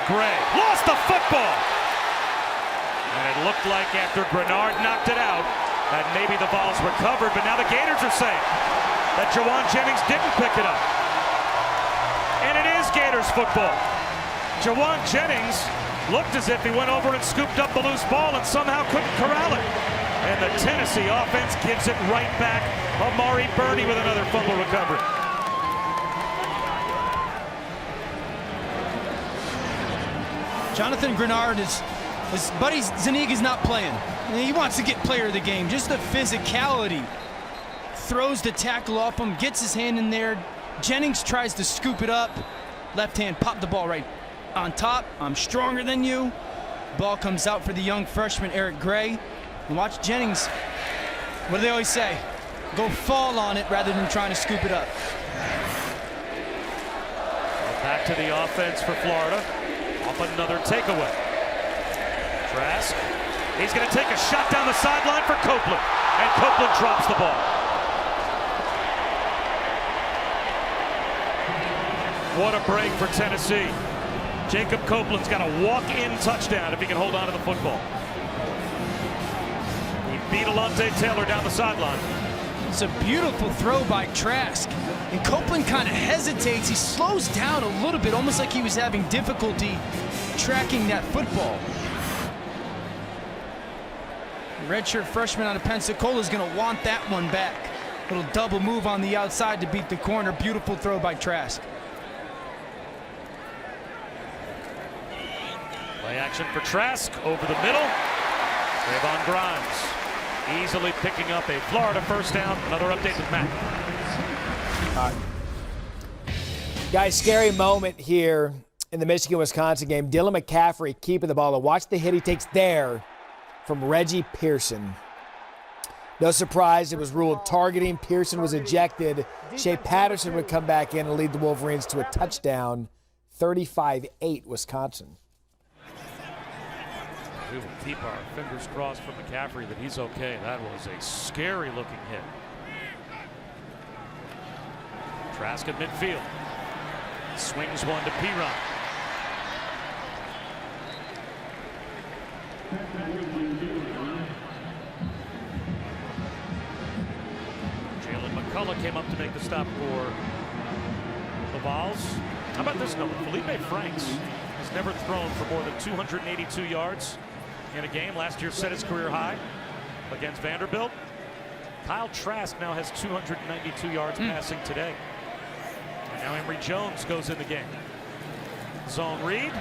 Gray lost the football. And it looked like after Grenard knocked it out that maybe the Vols recovered, but now the Gators are saying that Jauan Jennings didn't pick it up. And it is Gators football. Jauan Jennings looked as if he went over and scooped up the loose ball and somehow couldn't corral it. And the Tennessee offense gives it right back. Amari Burney with another fumble recovery. Jonathan Grenard his buddy Zuniga's not playing. He wants to get player of the game. Just the physicality. Throws the tackle off him, gets his hand in there. Jennings tries to scoop it up. Left hand, pop the ball right on top. I'm stronger than you. Ball comes out for the young freshman, Eric Gray. And watch Jennings. What do they always say? Go fall on it rather than trying to scoop it up. Back to the offense for Florida. Off another takeaway. Trask. He's going to take a shot down the sideline for Copeland. And Copeland drops the ball. What a break for Tennessee. Jacob Copeland's got a walk-in touchdown if he can hold on to the football. He beat Alontae Taylor down the sideline. It's a beautiful throw by Trask. And Copeland kind of hesitates. He slows down a little bit, almost like he was having difficulty tracking that football. Redshirt freshman out of Pensacola is going to want that one back. Little double move on the outside to beat the corner. Beautiful throw by Trask. Play action for Trask over the middle. Trayvon Grimes easily picking up a Florida first down. Another update with Matt. Guys, scary moment here in the Michigan-Wisconsin game. Dylan McCaffrey keeping the ball. And watch the hit he takes there from Reggie Pearson. No surprise, it was ruled targeting. Pearson was ejected. Shea Patterson would come back in and lead the Wolverines to a touchdown. 35-8 Wisconsin. We will keep our fingers crossed for McCaffrey that he's okay. That was a scary looking hit. Trask at midfield. Swings one to Perine. Jalen McCullough came up to make the stop for the Vols. How about this number? Felipe Franks has never thrown for more than 282 yards in a game. Last year set his career high against Vanderbilt. Kyle Trask now has 292 yards passing today. And now Emory Jones goes in the game. Zone read.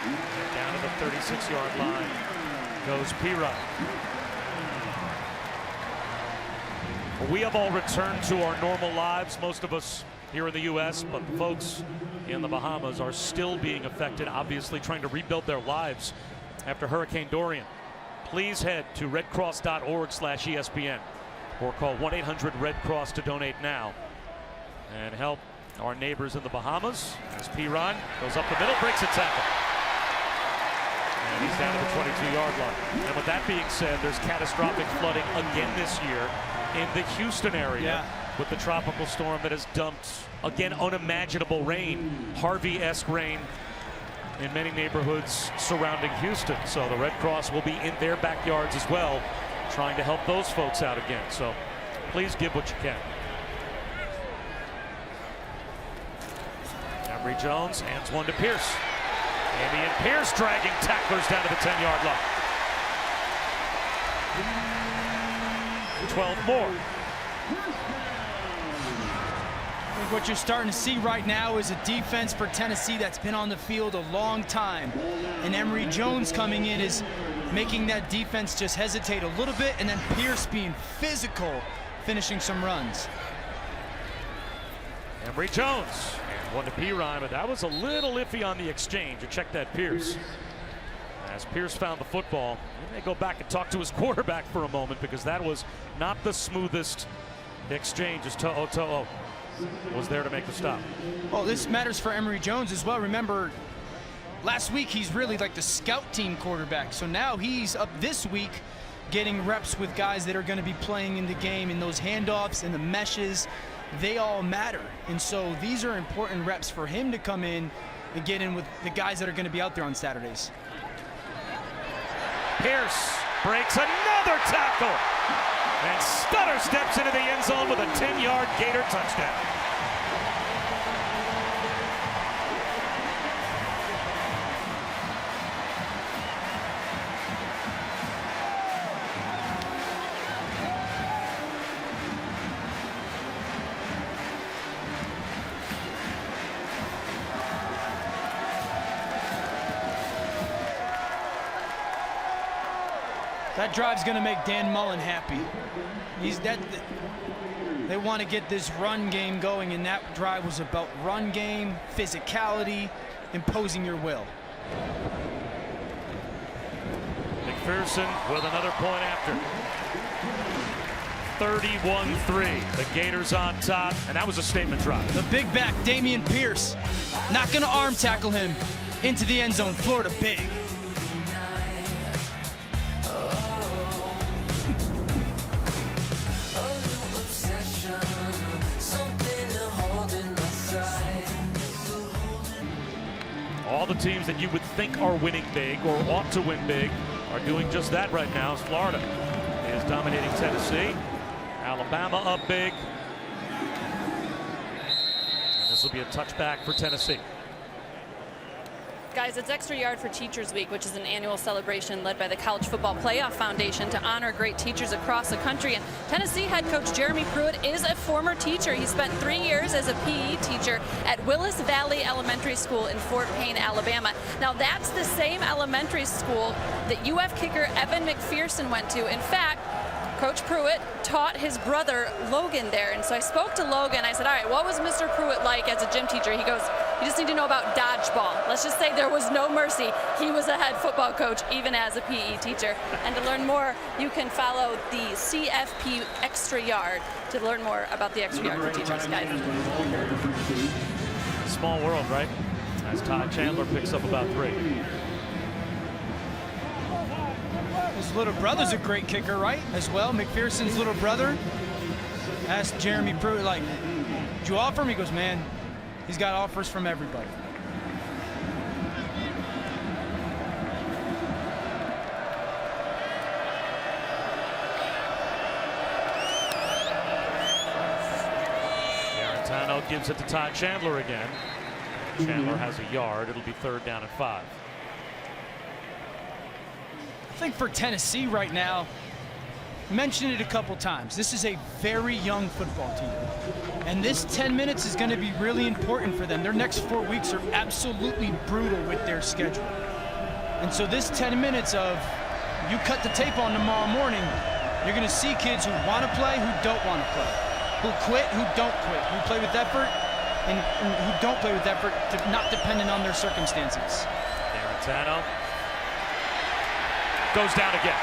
And down to the 36-yard line goes Perine. We have all returned to our normal lives, most of us here in the U.S., but the folks in the Bahamas are still being affected, obviously trying to rebuild their lives after Hurricane Dorian. Please head to redcross.org/ESPN or call 1-800-RED-CROSS to donate now and help our neighbors in the Bahamas as Perine goes up the middle, breaks a tackle. And he's down to the 22-yard line. And with that being said, there's catastrophic flooding again this year in the Houston area with the tropical storm that has dumped, again, unimaginable rain, Harvey-esque rain in many neighborhoods surrounding Houston. So the Red Cross will be in their backyards as well, trying to help those folks out again. So please give what you can. Emory Jones hands one to Pierce. Damian Pierce dragging tacklers down to the 10-yard line. 12 more. I think what you're starting to see right now is a defense for Tennessee that's been on the field a long time. And Emory Jones coming in is making that defense just hesitate a little bit, and then Pierce being physical, finishing some runs. Emory Jones, and one to Perine, but that was a little iffy on the exchange. You check that Pierce. As Pierce found the football, he may go back and talk to his quarterback for a moment, because that was not the smoothest exchange as To'o was there to make the stop. Well, this matters for Emory Jones as well. Remember, last week he's really like the scout team quarterback. So now he's up this week getting reps with guys that are going to be playing in the game, and those handoffs and the meshes, they all matter. And so these are important reps for him to come in and get in with the guys that are going to be out there on Saturdays. Pierce breaks another tackle, and Stutter steps into the end zone with a 10-yard Gator touchdown. That drive's going to make Dan Mullen happy. They want to get this run game going, and that drive was about run game, physicality, imposing your will. McPherson with another point after. 31-3. The Gators on top, and that was a statement drive. The big back, Damian Pierce, not going to arm tackle him into the end zone. Florida big. All the teams that you would think are winning big or ought to win big are doing just that right now. Florida is dominating Tennessee. Alabama up big. And this will be a touchback for Tennessee. Guys, it's Extra Yard for Teachers Week, which is an annual celebration led by the College Football Playoff Foundation to honor great teachers across the country. And Tennessee head coach Jeremy Pruitt is a former teacher. He spent 3 years as a PE teacher at Willis Valley Elementary School in Fort Payne, Alabama. Now, that's the same elementary school that UF kicker Evan McPherson went to. In fact, Coach Pruitt taught his brother Logan there. And so I spoke to Logan. I said, all right, what was Mr. Pruitt like as a gym teacher? He goes, you just need to know about dodgeball. Let's just say there was no mercy. He was a head football coach, even as a PE teacher. And to learn more, you can follow the CFP Extra Yard to learn more about the Extra Yard for Teachers, guys. Small world, right? As Todd Chandler picks up about 3. His little brother's a great kicker, right? As well, McPherson's little brother asked Jeremy Pruitt, like, did you offer him? He goes, man, he's got offers from everybody. Garantano gives it to Todd Chandler again. Chandler has a yard. It'll be 3rd down and 5. I think for Tennessee right now, mentioned it a couple times, this is a very young football team. And this 10 minutes is going to be really important for them. Their next 4 weeks are absolutely brutal with their schedule. And so this 10 minutes of, you cut the tape on tomorrow morning, you're going to see kids who want to play, who don't want to play, who quit, who don't quit, who play with effort, and who don't play with effort, not dependent on their circumstances. Garantano goes down again.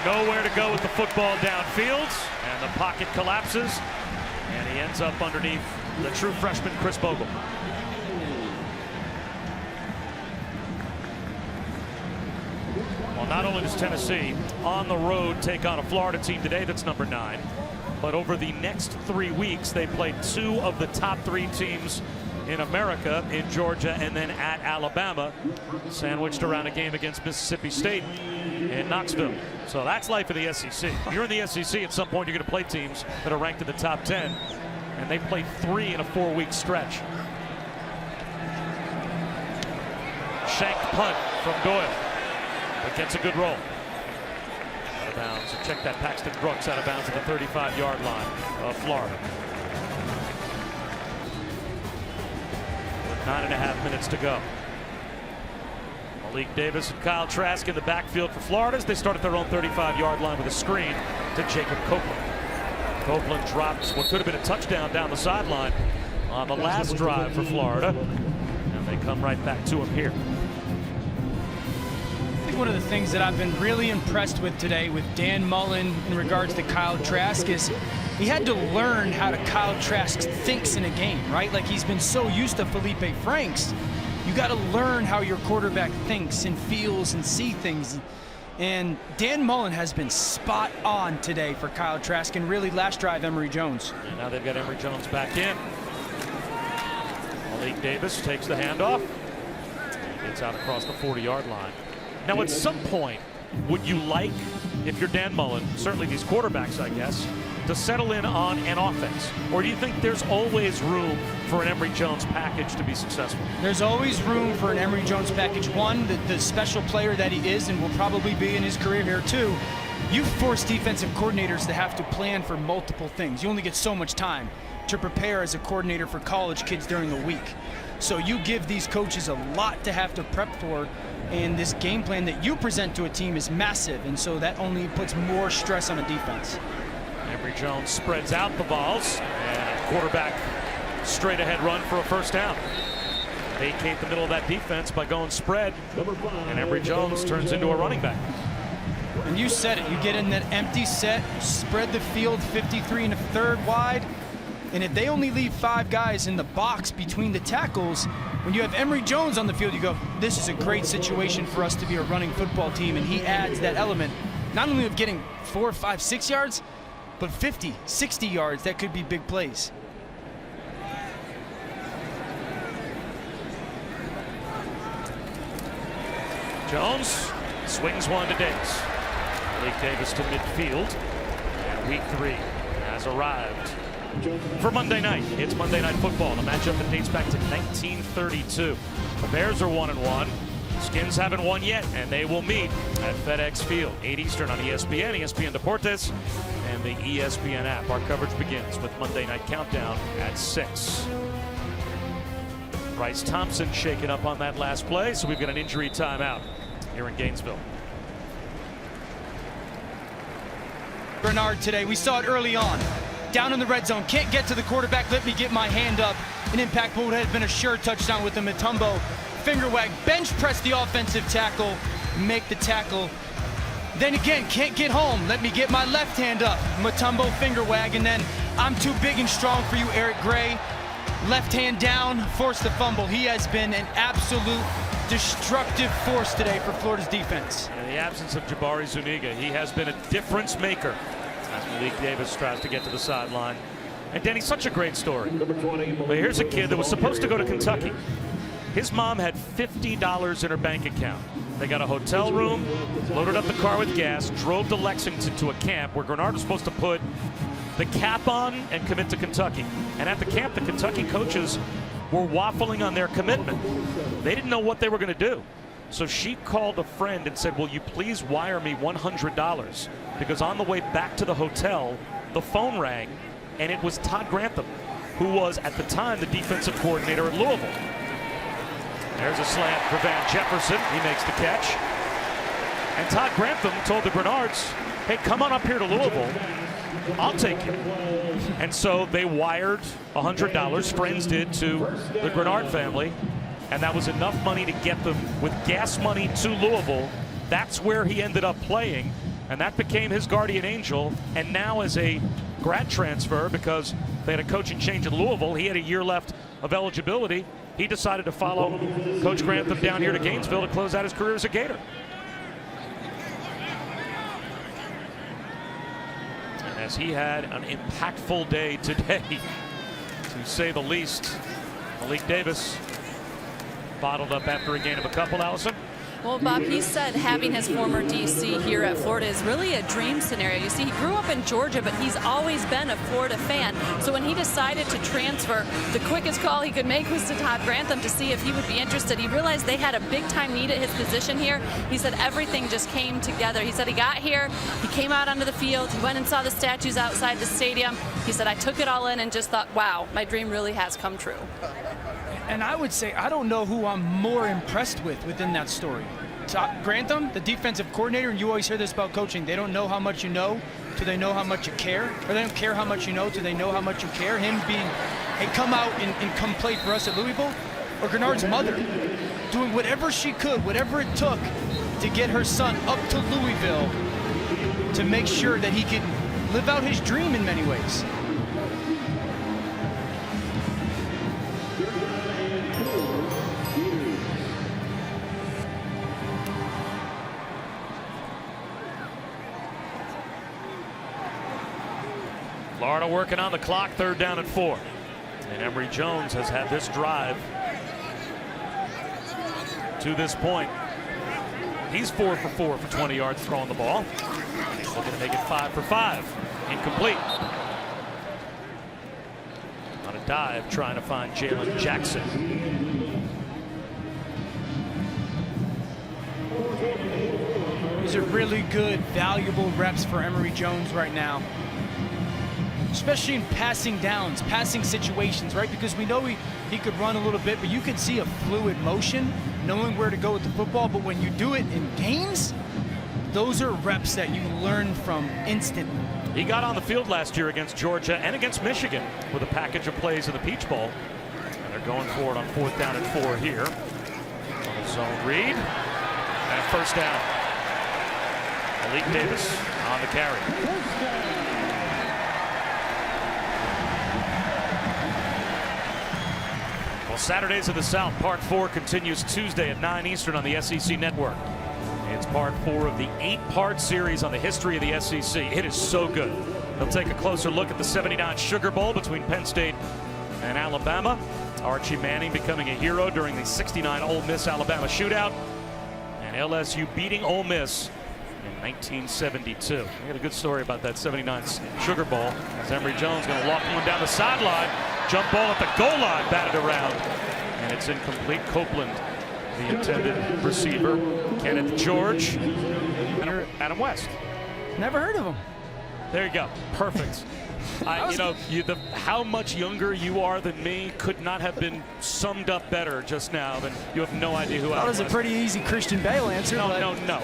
Nowhere to go with the football downfield, and the pocket collapses, and he ends up underneath the true freshman Chris Bogle. Well, not only does Tennessee on the road take on a Florida team today that's number 9, but over the next 3 weeks they play 2 of the top 3 teams in America in Georgia and then at Alabama, sandwiched around a game against Mississippi State in Knoxville. So that's life in the SEC. If you're in the SEC, at some point you're going to play teams that are ranked in the top 10, and they play 3 in a 4-week stretch. Shanked punt from Doyle, but gets a good roll. Out of bounds. Check that, Paxton Brooks out of bounds at the 35-yard line of Florida. With 9.5 minutes to go. Malik Davis and Kyle Trask in the backfield for Florida as they start at their own 35-yard line with a screen to Jacob Copeland. Copeland drops what could have been a touchdown down the sideline on the last drive for Florida, and they come right back to him here. I think one of the things that I've been really impressed with today with Dan Mullen in regards to Kyle Trask is he had to learn how Kyle Trask thinks in a game, right? Like, he's been so used to Felipe Franks. You got to learn how your quarterback thinks and feels and see things. And Dan Mullen has been spot on today for Kyle Trask, and really last drive Emory Jones. And now they've got Emory Jones back in. Malik Davis takes the handoff. Gets out across the 40-yard line. Now, at some point, would you like, if you're Dan Mullen, certainly these quarterbacks, I guess, to settle in on an offense? Or do you think there's always room for an Emory Jones package to be successful? There's always room for an Emory Jones package. One, the special player that he is and will probably be in his career here. Two, you force defensive coordinators to have to plan for multiple things. You only get so much time to prepare as a coordinator for college kids during the week. So you give these coaches a lot to have to prep for, and this game plan that you present to a team is massive, and so that only puts more stress on a defense. Emory Jones spreads out the balls, and a quarterback straight ahead run for a first down. Vacate the middle of that defense by going spread, and Emory Jones turns into a running back. And you said it, you get in that empty set, spread the field 53 1/3 wide, and if they only leave 5 guys in the box between the tackles, when you have Emory Jones on the field, you go, this is a great situation for us to be a running football team, and he adds that element, not only of getting 4, 5, 6 yards, but 50, 60 yards. That could be big plays. Jones swings one to Davis. Malik Davis to midfield. And week 3 has arrived. For Monday night, it's Monday Night Football, the matchup that dates back to 1932. The Bears are 1-1. Skins haven't won yet, and they will meet at FedEx Field, 8 Eastern on ESPN, ESPN Deportes, and the ESPN app. Our coverage begins with Monday Night Countdown at 6. Bryce Thompson shaken up on that last play, so we've got an injury timeout here in Gainesville. Bernard today, we saw it early on. Down in the red zone, can't get to the quarterback, let me get my hand up. An impact would have been a sure touchdown with the Mutombo finger wag. Bench press the offensive tackle, make the tackle. Then again, can't get home, let me get my left hand up. Mutombo finger wag, and then I'm too big and strong for you, Eric Gray. Left hand down, force the fumble. He has been an absolute destructive force today for Florida's defense. In the absence of Jabari Zuniga, he has been a difference maker as Malik Davis tries to get to the sideline. And Danny, such a great story. But here's a kid that was supposed to go to Kentucky. His mom had $50 in her bank account. They got a hotel room, loaded up the car with gas, drove to Lexington to a camp where Grenard was supposed to put the cap on and commit to Kentucky. And at the camp, the Kentucky coaches were waffling on their commitment. They didn't know what they were going to do. So she called a friend and said, will you please wire me $100? Because on the way back to the hotel, the phone rang, and it was Todd Grantham, who was at the time the defensive coordinator at Louisville. There's a slant for Van Jefferson. He makes the catch. And Todd Grantham told the Grenards, hey, come on up here to Louisville. I'll take you. And so they wired $100, friends did, to the Grenard family. And that was enough money to get them with gas money to Louisville. That's where he ended up playing. And that became his guardian angel. And now as a grad transfer, because they had a coaching change at Louisville, he had a year left of eligibility. He decided to follow Coach Grantham down here to Gainesville to close out his career as a Gator. And as he had an impactful day today, to say the least, Malik Davis bottled up after a gain of a couple, Allison. Well, Bob, he said having his former DC here at Florida is really a dream scenario. You see, he grew up in Georgia, but he's always been a Florida fan. So when he decided to transfer, the quickest call he could make was to Todd Grantham to see if he would be interested. He realized they had a big-time need at his position here. He said everything just came together. He said he got here, he came out onto the field, he went and saw the statues outside the stadium. He said, I took it all in and just thought, wow, my dream really has come true. And I would say I don't know who I'm more impressed with within that story. Grantham, the defensive coordinator, and you always hear this about coaching, they don't know how much you know till they know how much you care, or they don't care how much you know till they know how much you care. Him being, hey, come out and come play for us at Louisville. Or Gennard's mother doing whatever she could, whatever it took to get her son up to Louisville to make sure that he could live out his dream in many ways. Florida working on the clock, 3rd down and 4. And Emory Jones has had this drive to this point. He's 4 for 4 for 20 yards throwing the ball. Looking to make it 5 for 5. Incomplete. On a dive, trying to find Jalen Jackson. These are really good, valuable reps for Emory Jones right now. Especially in passing downs, passing situations, right? Because we know he could run a little bit, but you can see a fluid motion, knowing where to go with the football. But when you do it in games, those are reps that you learn from instantly. He got on the field last year against Georgia and against Michigan with a package of plays in the Peach Bowl. And they're going for it on 4th down and 4 here. On a zone read. And a 1st down. Malik Davis on the carry. Well, Saturdays of the South, Part 4 continues Tuesday at 9 Eastern on the SEC Network. It's Part 4 of the 8-part series on the history of the SEC. It is so good. They'll take a closer look at the '79 Sugar Bowl between Penn State and Alabama. Archie Manning becoming a hero during the '69 Ole Miss-Alabama shootout. And LSU beating Ole Miss in 1972. We got a good story about that '79 Sugar Bowl. As Emory Jones going to lock one down the sideline. Jump ball at the goal line, batted around. And it's incomplete. Copeland, the intended receiver. Kenneth George. And Adam West. Never heard of him. There you go. Perfect. How much younger you are than me could not have been summed up better just now. Than you have no idea who Adam West is. That was a pretty easy Christian Bale answer. No.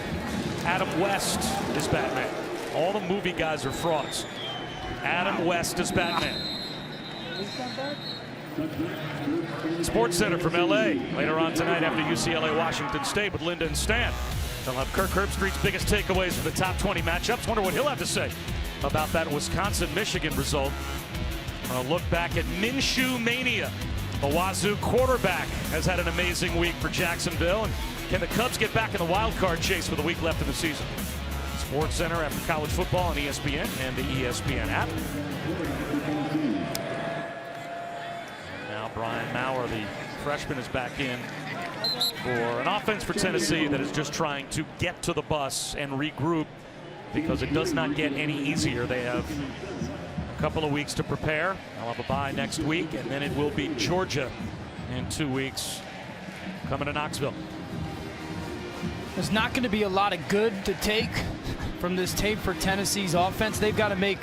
Adam West is Batman. All the movie guys are frauds. Adam West is Batman. Sports Center from LA later on tonight after UCLA Washington State with Linda and Stan. They'll have Kirk Herbstreit's biggest takeaways for the top 20 matchups. Wonder what he'll have to say about that Wisconsin-Michigan result. A look back at Minshew Mania. The Wazoo quarterback has had an amazing week for Jacksonville. And can the Cubs get back in the wild card chase with a week left in the season? Sports Center after college football on ESPN and the ESPN app. Now Brian Maurer, the freshman, is back in for an offense for Tennessee that is just trying to get to the bus and regroup because it does not get any easier. They have a couple of weeks to prepare. They'll have a bye next week, and then it will be Georgia in 2 weeks coming to Knoxville. There's not going to be a lot of good to take from this tape for Tennessee's offense. They've got to make,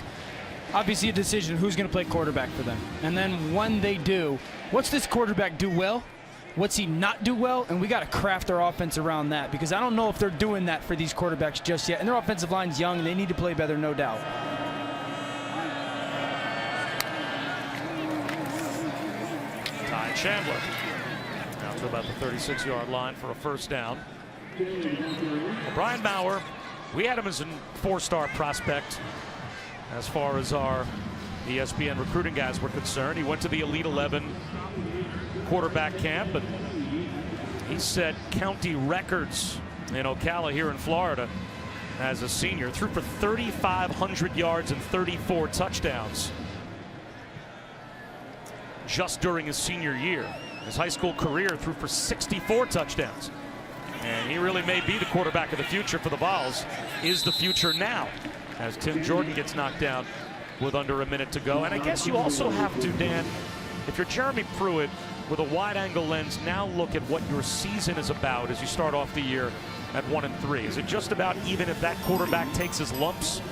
obviously, a decision who's going to play quarterback for them. And then when they do, what's this quarterback do well? What's he not do well? And we got to craft their offense around that, because I don't know if they're doing that for these quarterbacks just yet. And their offensive line's young. They need to play better, no doubt. Ty Chandler now to about the 36-yard line for a 1st down. Well, Brian Maurer, we had him as a 4-star prospect as far as our ESPN recruiting guys were concerned. He went to the Elite 11 quarterback camp, and he set county records in Ocala here in Florida as a senior. Threw for 3,500 yards and 34 touchdowns just during his senior year. His high school career threw for 64 touchdowns. And he really may be the quarterback of the future for the Vols. Is the future now, as Tim Jordan gets knocked down with under a minute to go. And I guess you also have to, Dan, if you're Jeremy Pruitt, with a wide-angle lens, now look at what your season is about as you start off the year at 1-3. Is it just about, even if that quarterback takes his lumps,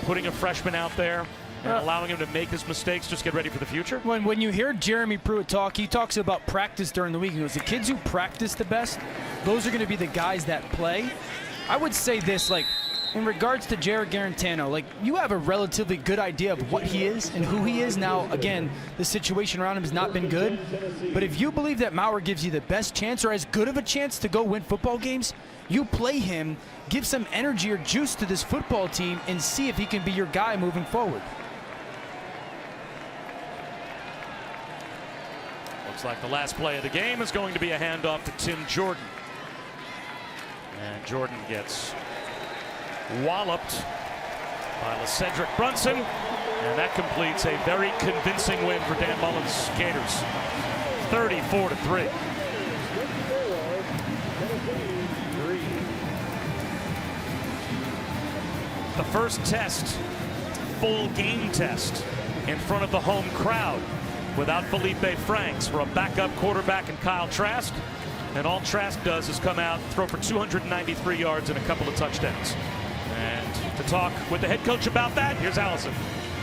putting a freshman out there and allowing him to make his mistakes, just get ready for the future? When you hear Jeremy Pruitt talk, he talks about practice during the week. He goes, the kids who practice the best, those are going to be the guys that play. I would say this, like, in regards to Jarrett Garantano, like, you have a relatively good idea of what he is and who he is. Now, again, the situation around him has not been good. But if you believe that Maurer gives you the best chance or as good of a chance to go win football games, you play him, give some energy or juice to this football team, and see if he can be your guy moving forward. Looks like the last play of the game is going to be a handoff to Tim Jordan. And Jordan gets walloped by LeCedric Brunson, and that completes a very convincing win for Dan Mullen's Gators, 34-3. The first test, full game test, in front of the home crowd without Felipe Franks for a backup quarterback in Kyle Trask. And all Trask does is come out, throw for 293 yards and a couple of touchdowns. And to talk with the head coach about that, here's Allison.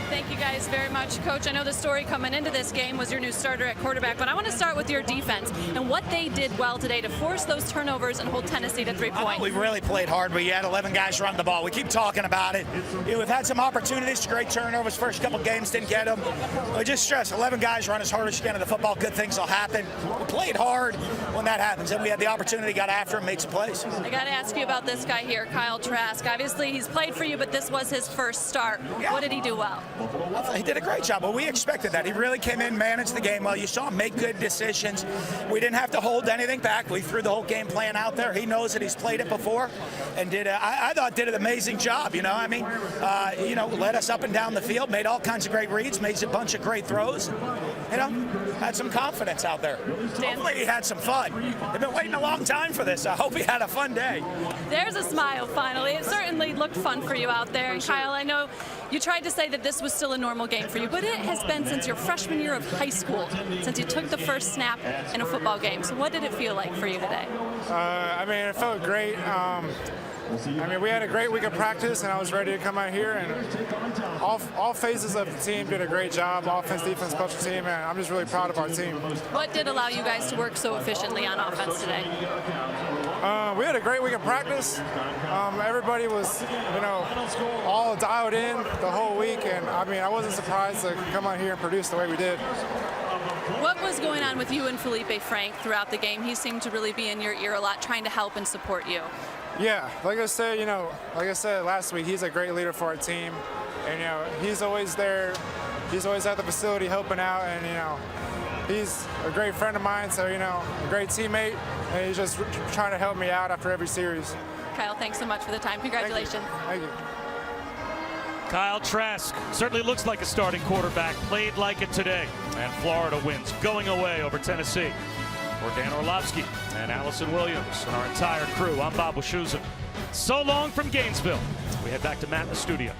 Thank you guys very much, Coach. I know the story coming into this game was your new starter at quarterback, but I want to start with your defense and what they did well today to force those turnovers and hold Tennessee to 3 points. We really played hard. We had 11 guys run the ball. We keep talking about it. We've had some opportunities, great turnovers. First couple games didn't get them. I just stress 11 guys run as hard as you can in the football. Good things will happen. We played hard when that happens, and we had the opportunity, got after him, made some plays. I got to ask you about this guy here, Kyle Trask. Obviously, he's played for you, but this was his first start. Yeah. What did he do well? He did a great job, but we expected that. He really came in, managed the game well. You saw him make good decisions. We didn't have to hold anything back. We threw the whole game plan out there. He knows that he's played it before, and I thought did an amazing job. You know, I mean, led us up and down the field, made all kinds of great reads, made a bunch of great throws. You know, had some confidence out there. Hopefully he had some fun. They've been waiting a long time for this. I hope he had a fun day. There's a smile finally. It certainly looked fun for you out there. And Kyle, I know you tried to say that this was still a normal game for you, but it has been since your freshman year of high school, since you took the first snap in a football game. So what did it feel like for you today? I mean, it felt great. We had a great week of practice, and I was ready to come out here, and all phases of the team did a great job, offense, defense, special team, and I'm just really proud of our team. What did allow you guys to work so efficiently on offense today? We had a great week of practice. Everybody was, all dialed in the whole week, and I wasn't surprised to come out here and produce the way we did. What was going on with you and Felipe Frank throughout the game? He seemed to really be in your ear a lot, trying to help and support you. Yeah, like I said last week, he's a great leader for our team, and he's always there. He's always at the facility helping out, and he's a great friend of mine, so a great teammate, and he's just trying to help me out after every series. Kyle, thanks so much for the time. Congratulations. Thank you. Kyle Trask certainly looks like a starting quarterback, played like it today, and Florida wins, going away over Tennessee. For Dan Orlovsky and Allison Williams and our entire crew, I'm Bob Wischusen. So long from Gainesville. We head back to Matt in the studio.